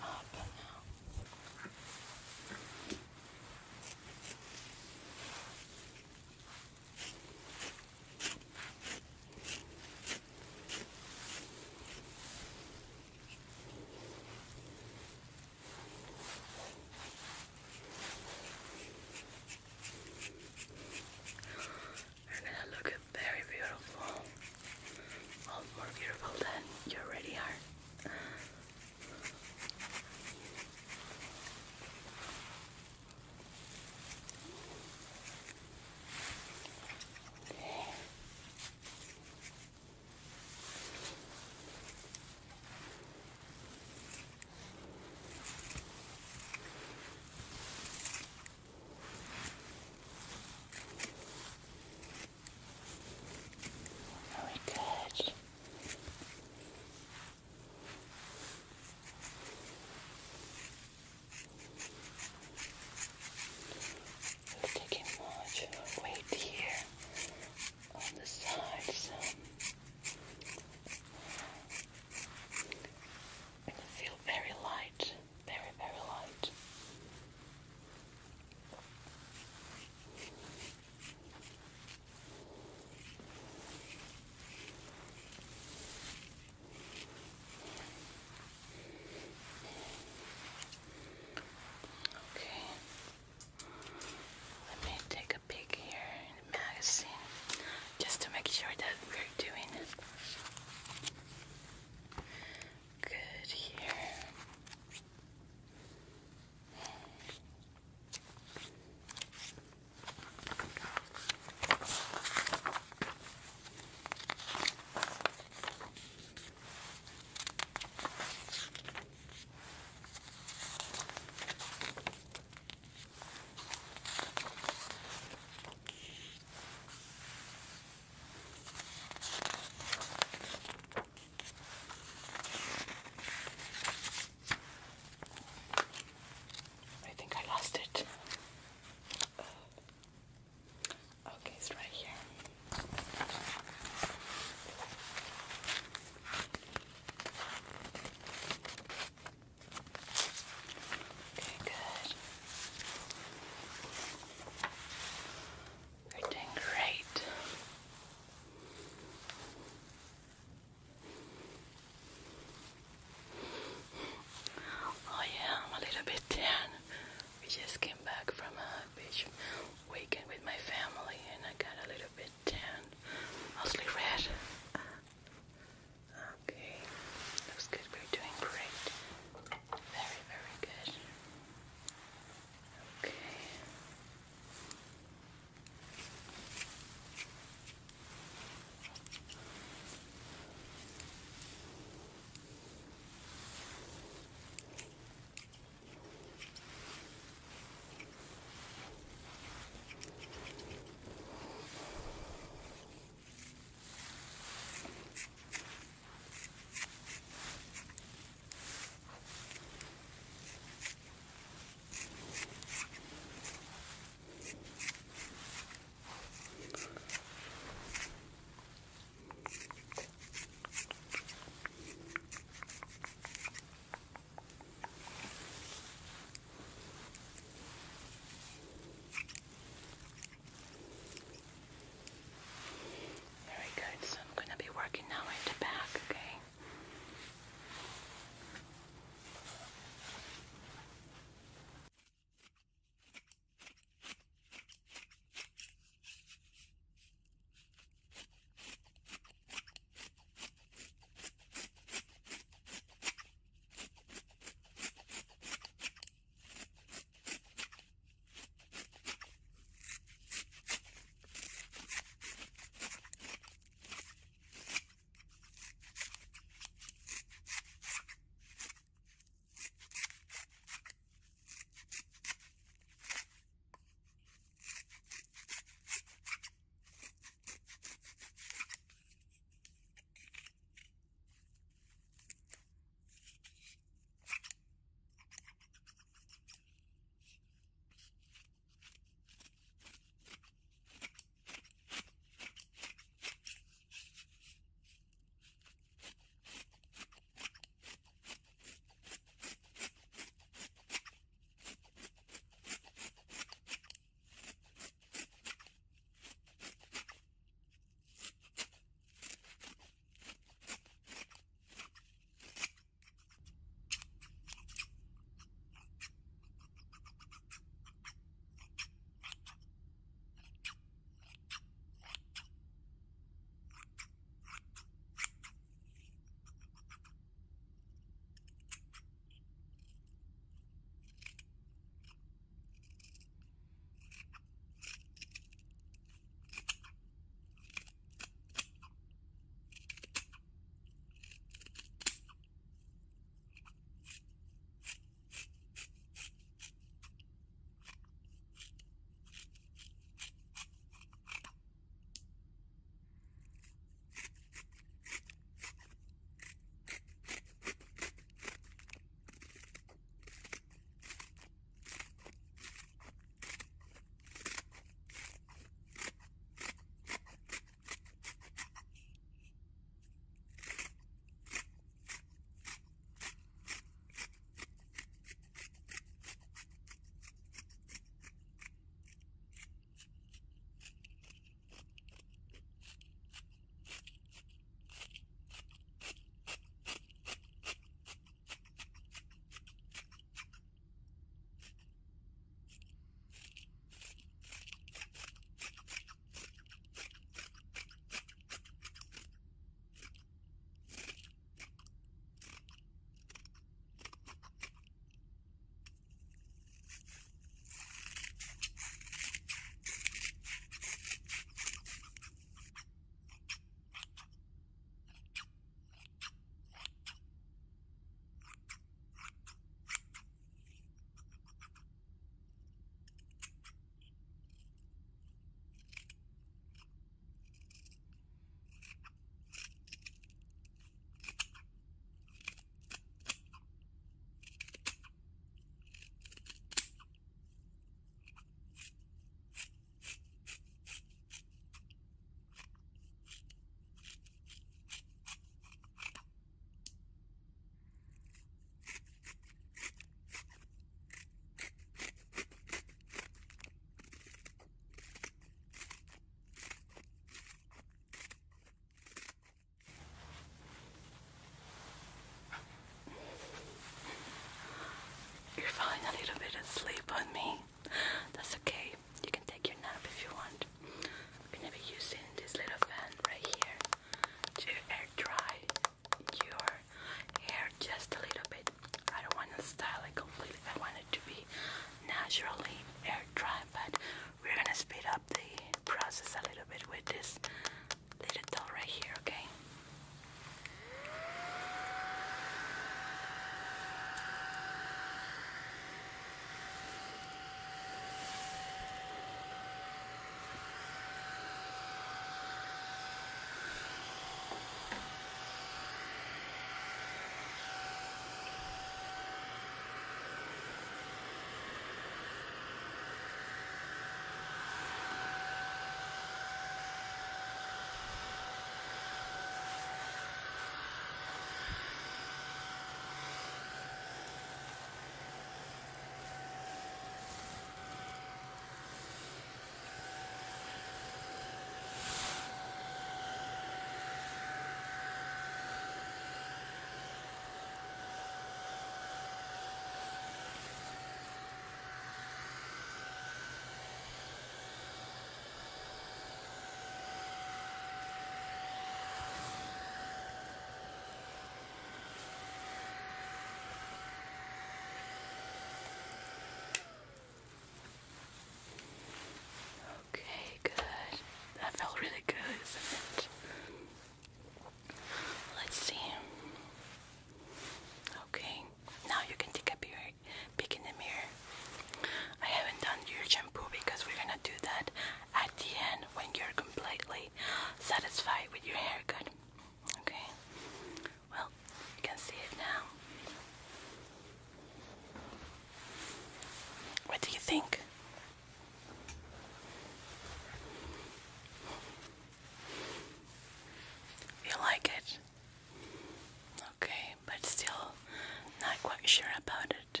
sure about it?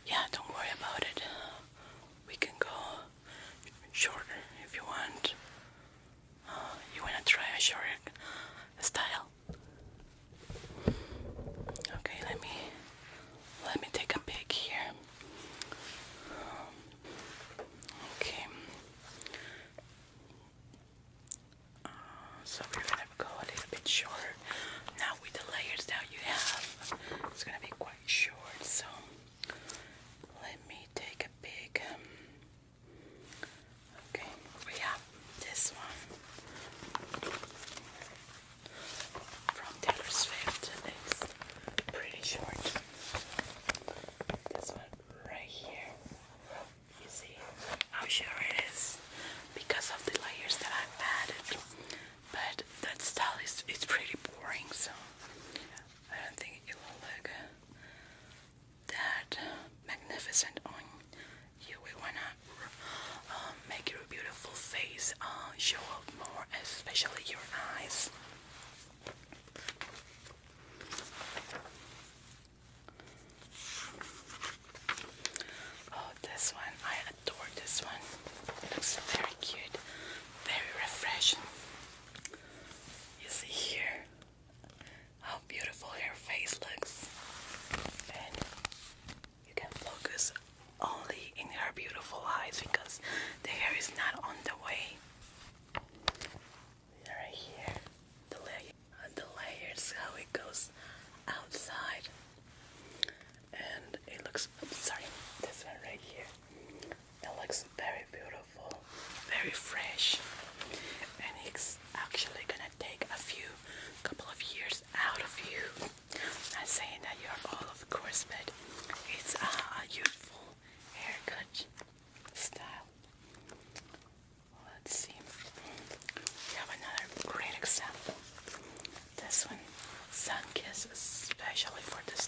Yeah, don't worry about it. We can go shorter if you want. You want to try a shorter style? Okay, let me take a pic here. Okay. So we're gonna go a little bit shorter. Now with the layers that you have, it's gonna be quite short, so let me take a pic. Okay, we have this one from Taylor Swift. It's pretty short. This one right here. You see how short it is because of the layers that I've added. But that style is pretty boring, so I don't think it will look that magnificent on you. We wanna make your beautiful face show up more, especially your eyes. Oh, this one, I adore this one. It looks very cute, very refreshing. You see here how beautiful her face looks, and you can focus only in her beautiful eyes because the hair is not on the way. Right here, the layers, how it goes outside, and it looks. Sorry, this one right here. It looks very beautiful, very fresh, and it's actually gonna take couple of years out of you. Not saying that you're old, of course, but it's a youthful haircut style. Let's see. We have another great example. This one, Sun Kiss, especially for the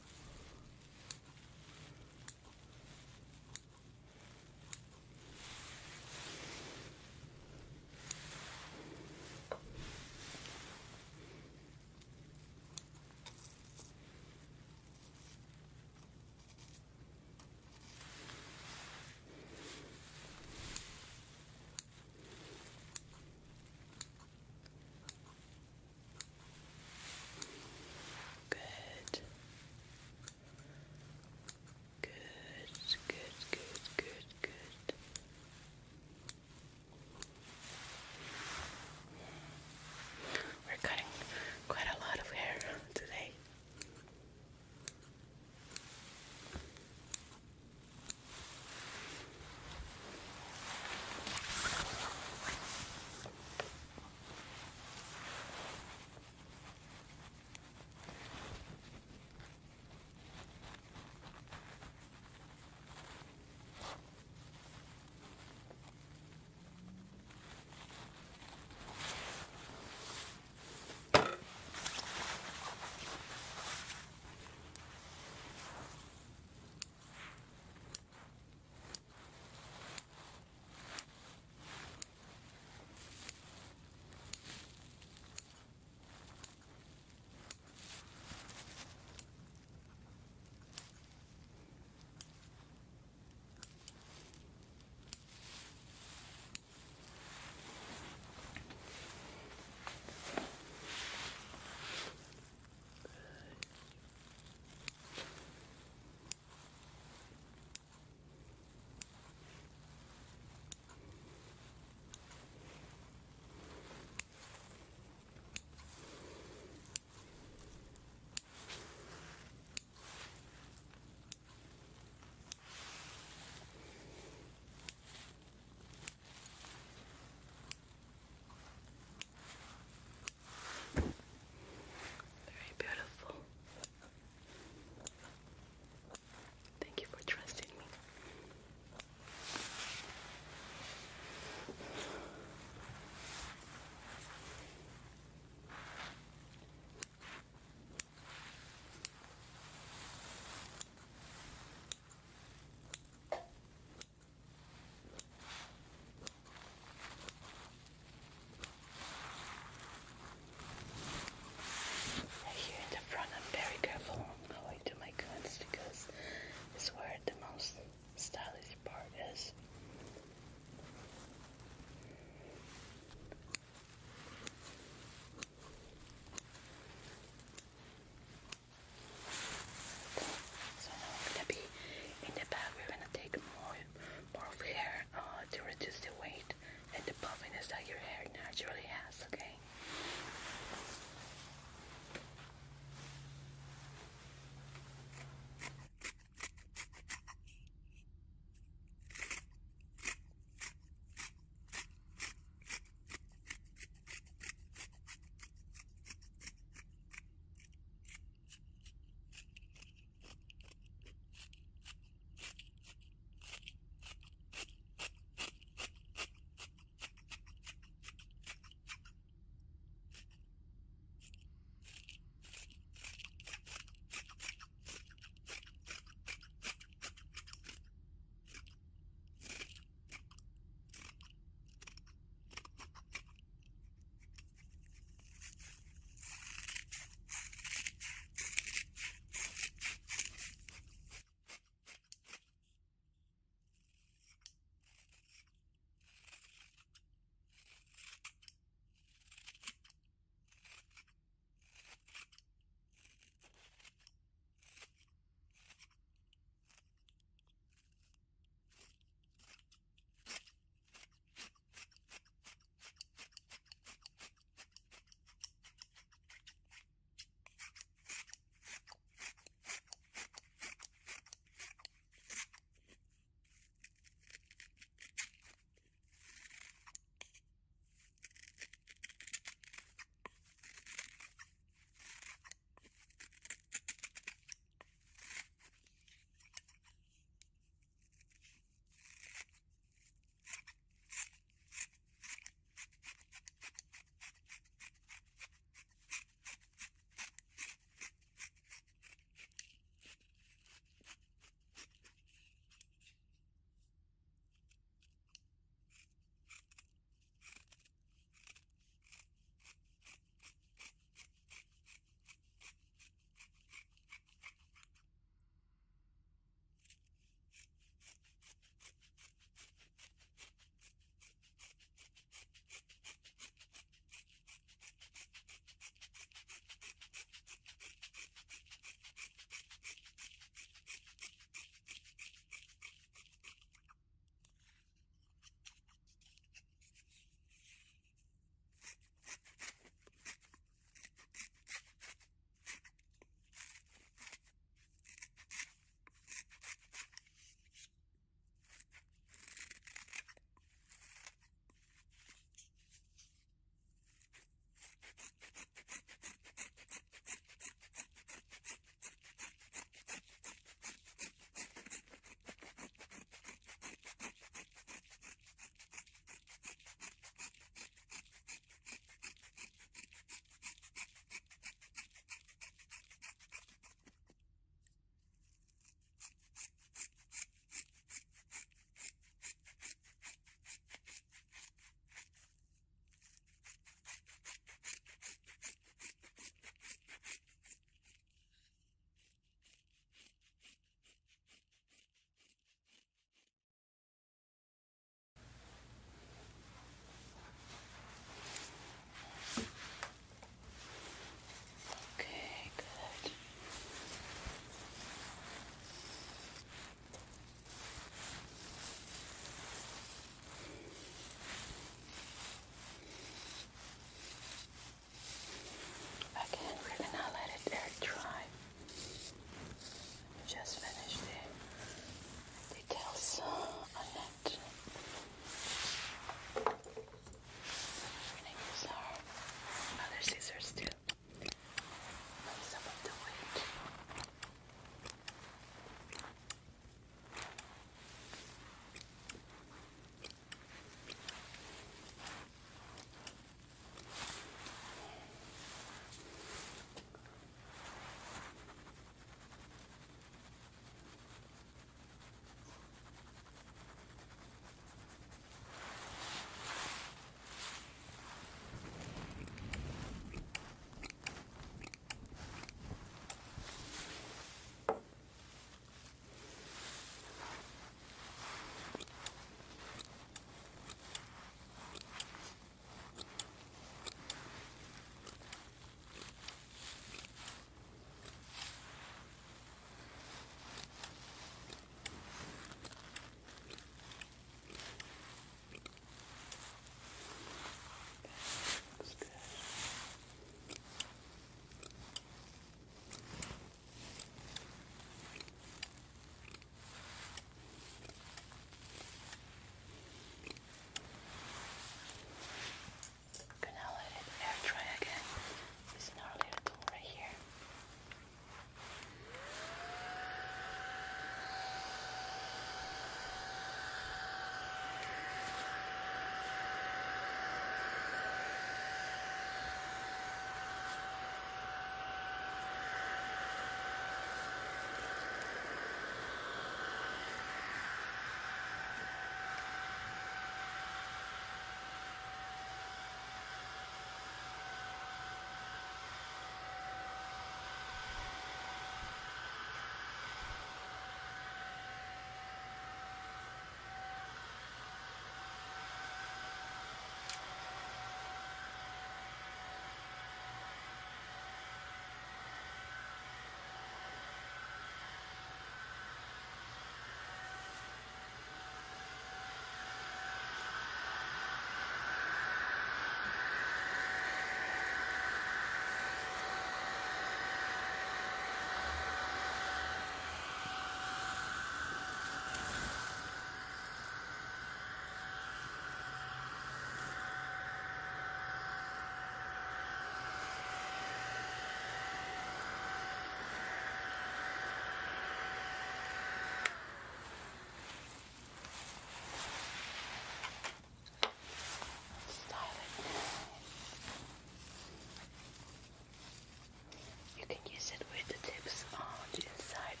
can use it with the tips on the inside,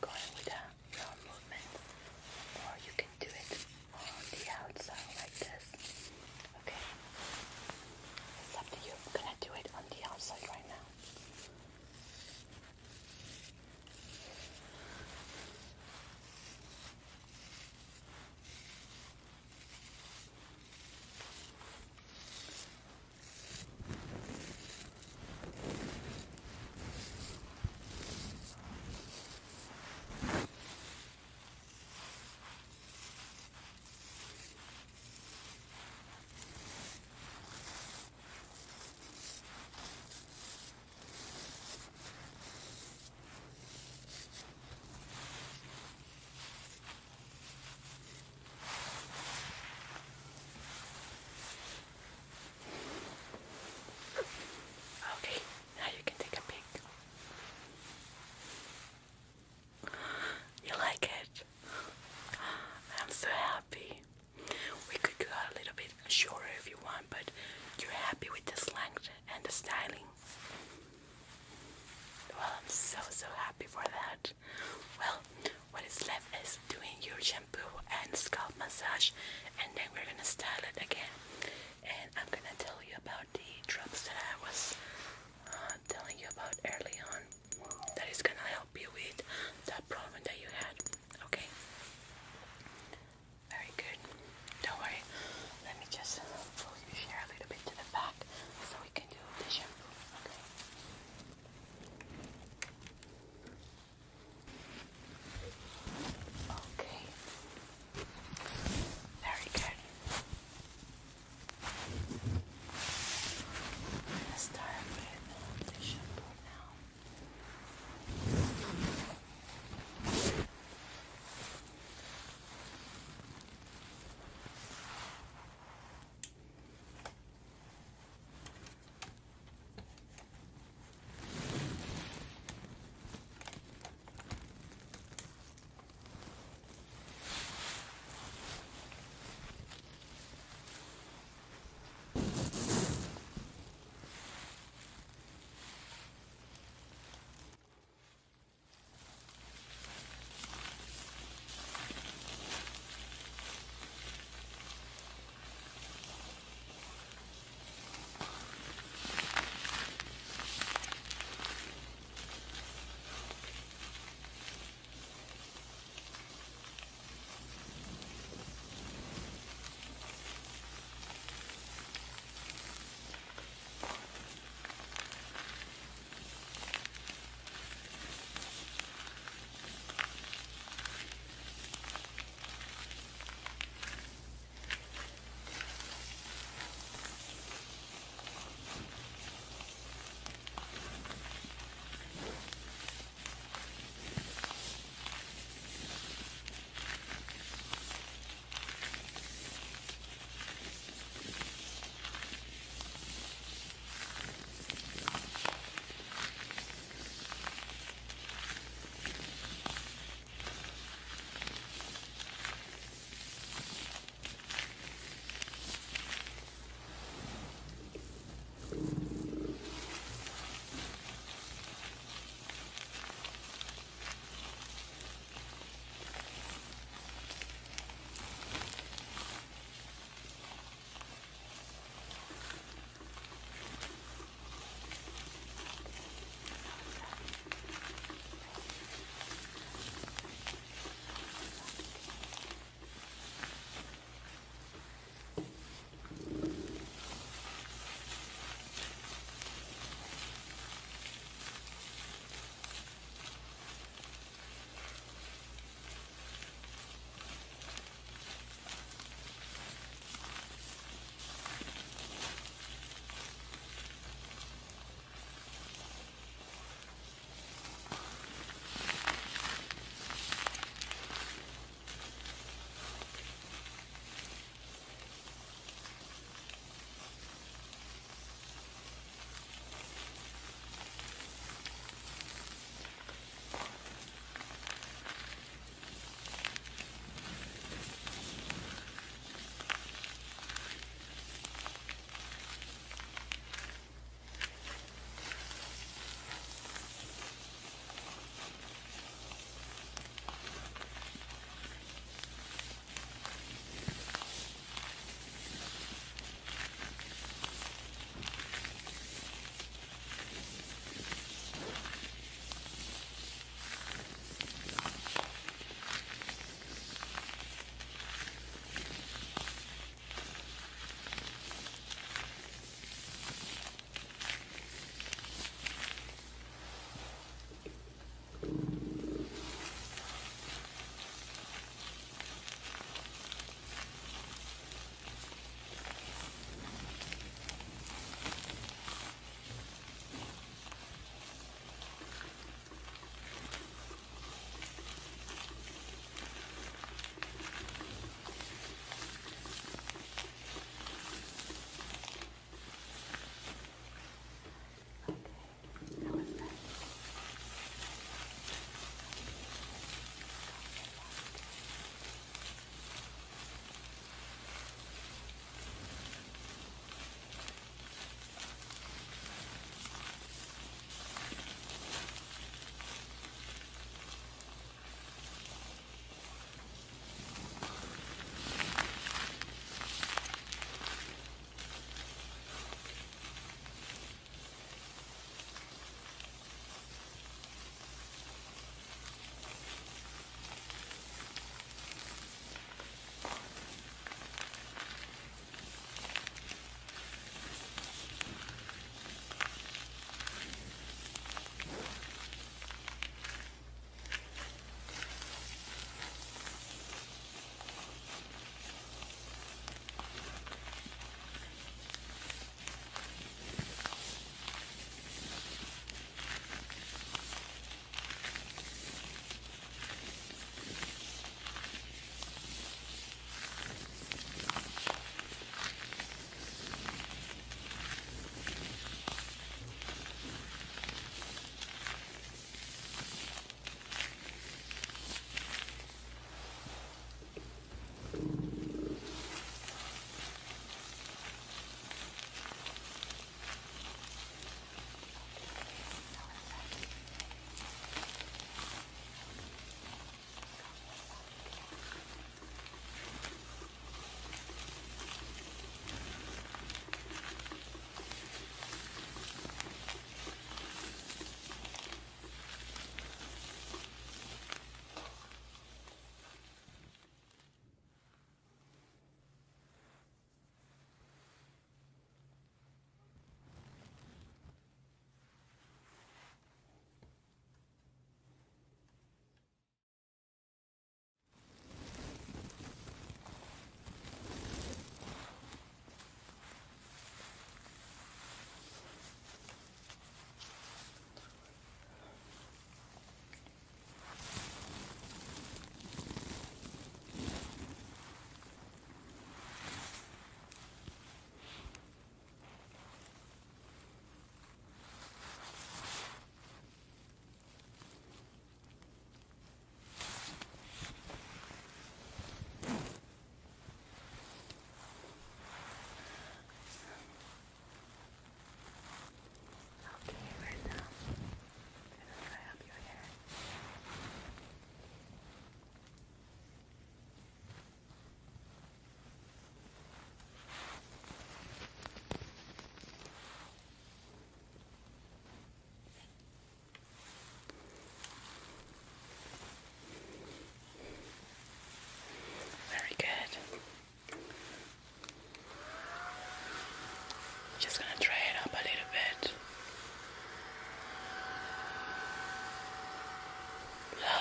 going with a round movement, or you can do it on the outside like this. Okay, it's up to you. I'm gonna do it on the outside right now. Okay, now you can take a peek. You like it? I'm so happy. We could go a little bit shorter if you want, but you're happy with this length and the styling. Well, I'm so happy for that. Well, what is left is doing your shampoo and scalp massage, and then we're gonna style it again. And I'm gonna tell you about the drops that I was telling you about early on. That is gonna help you with that problem that you had. Okay? Very good. Don't worry. Let me just pull your hair a little bit to the back so we can do the shampoo. Okay? Okay. Very good. I'm gonna start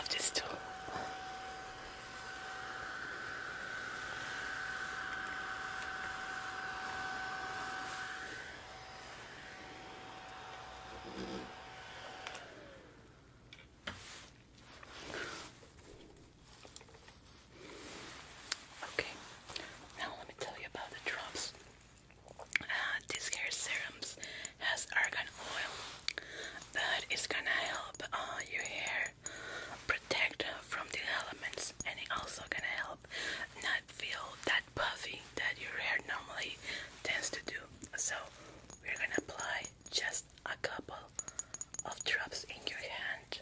this tool. Okay, now let me tell you about the drops. This hair serums has argan oil that is gonna help your hair protect from the elements, and it also gonna help not feel that puffy that your hair normally tends to do. So we're gonna apply just a couple of drops in your hand.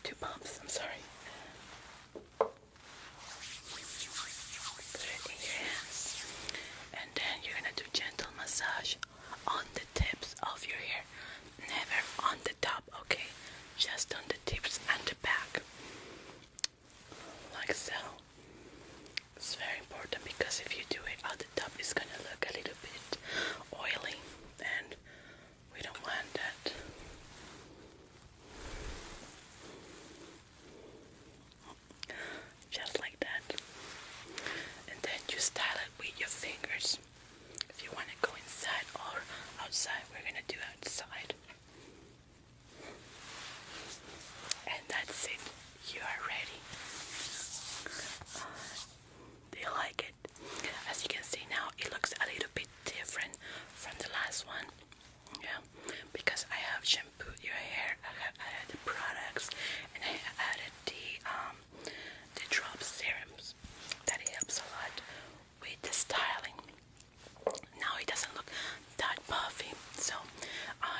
2 pumps, I'm sorry. Put it in your hands, and then you're gonna do gentle massage on the tips of your hair, never on the top, okay? Just on the tips and the back, like so. It's very important because if you do it at the top, it's gonna look a little bit oily, and we don't want that. Just like that. And then you style it with your fingers. If you want to go inside or outside, we're gonna do outside. And that's it. You are ready. Do you like it? As you can see now, it looks a little bit different from the last one. Yeah, because I have shampooed your hair, I have added the products, and I added the drop serums. That helps a lot with the styling. Now it doesn't look that puffy, so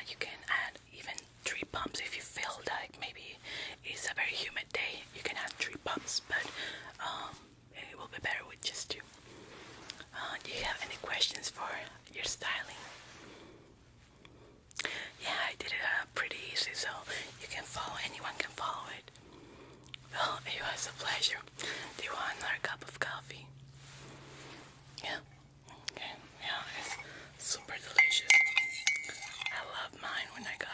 you can add even 3 pumps if you feel like maybe it's a very humid day. You can add 3 pumps, but it will be better with just 2. Do you have any questions for your styling? Yeah, I did it pretty easy, so you can follow. Anyone can follow it. Well, it was a pleasure. Do you want another cup of coffee? Yeah. Okay. Yeah, it's super delicious. I love mine when I got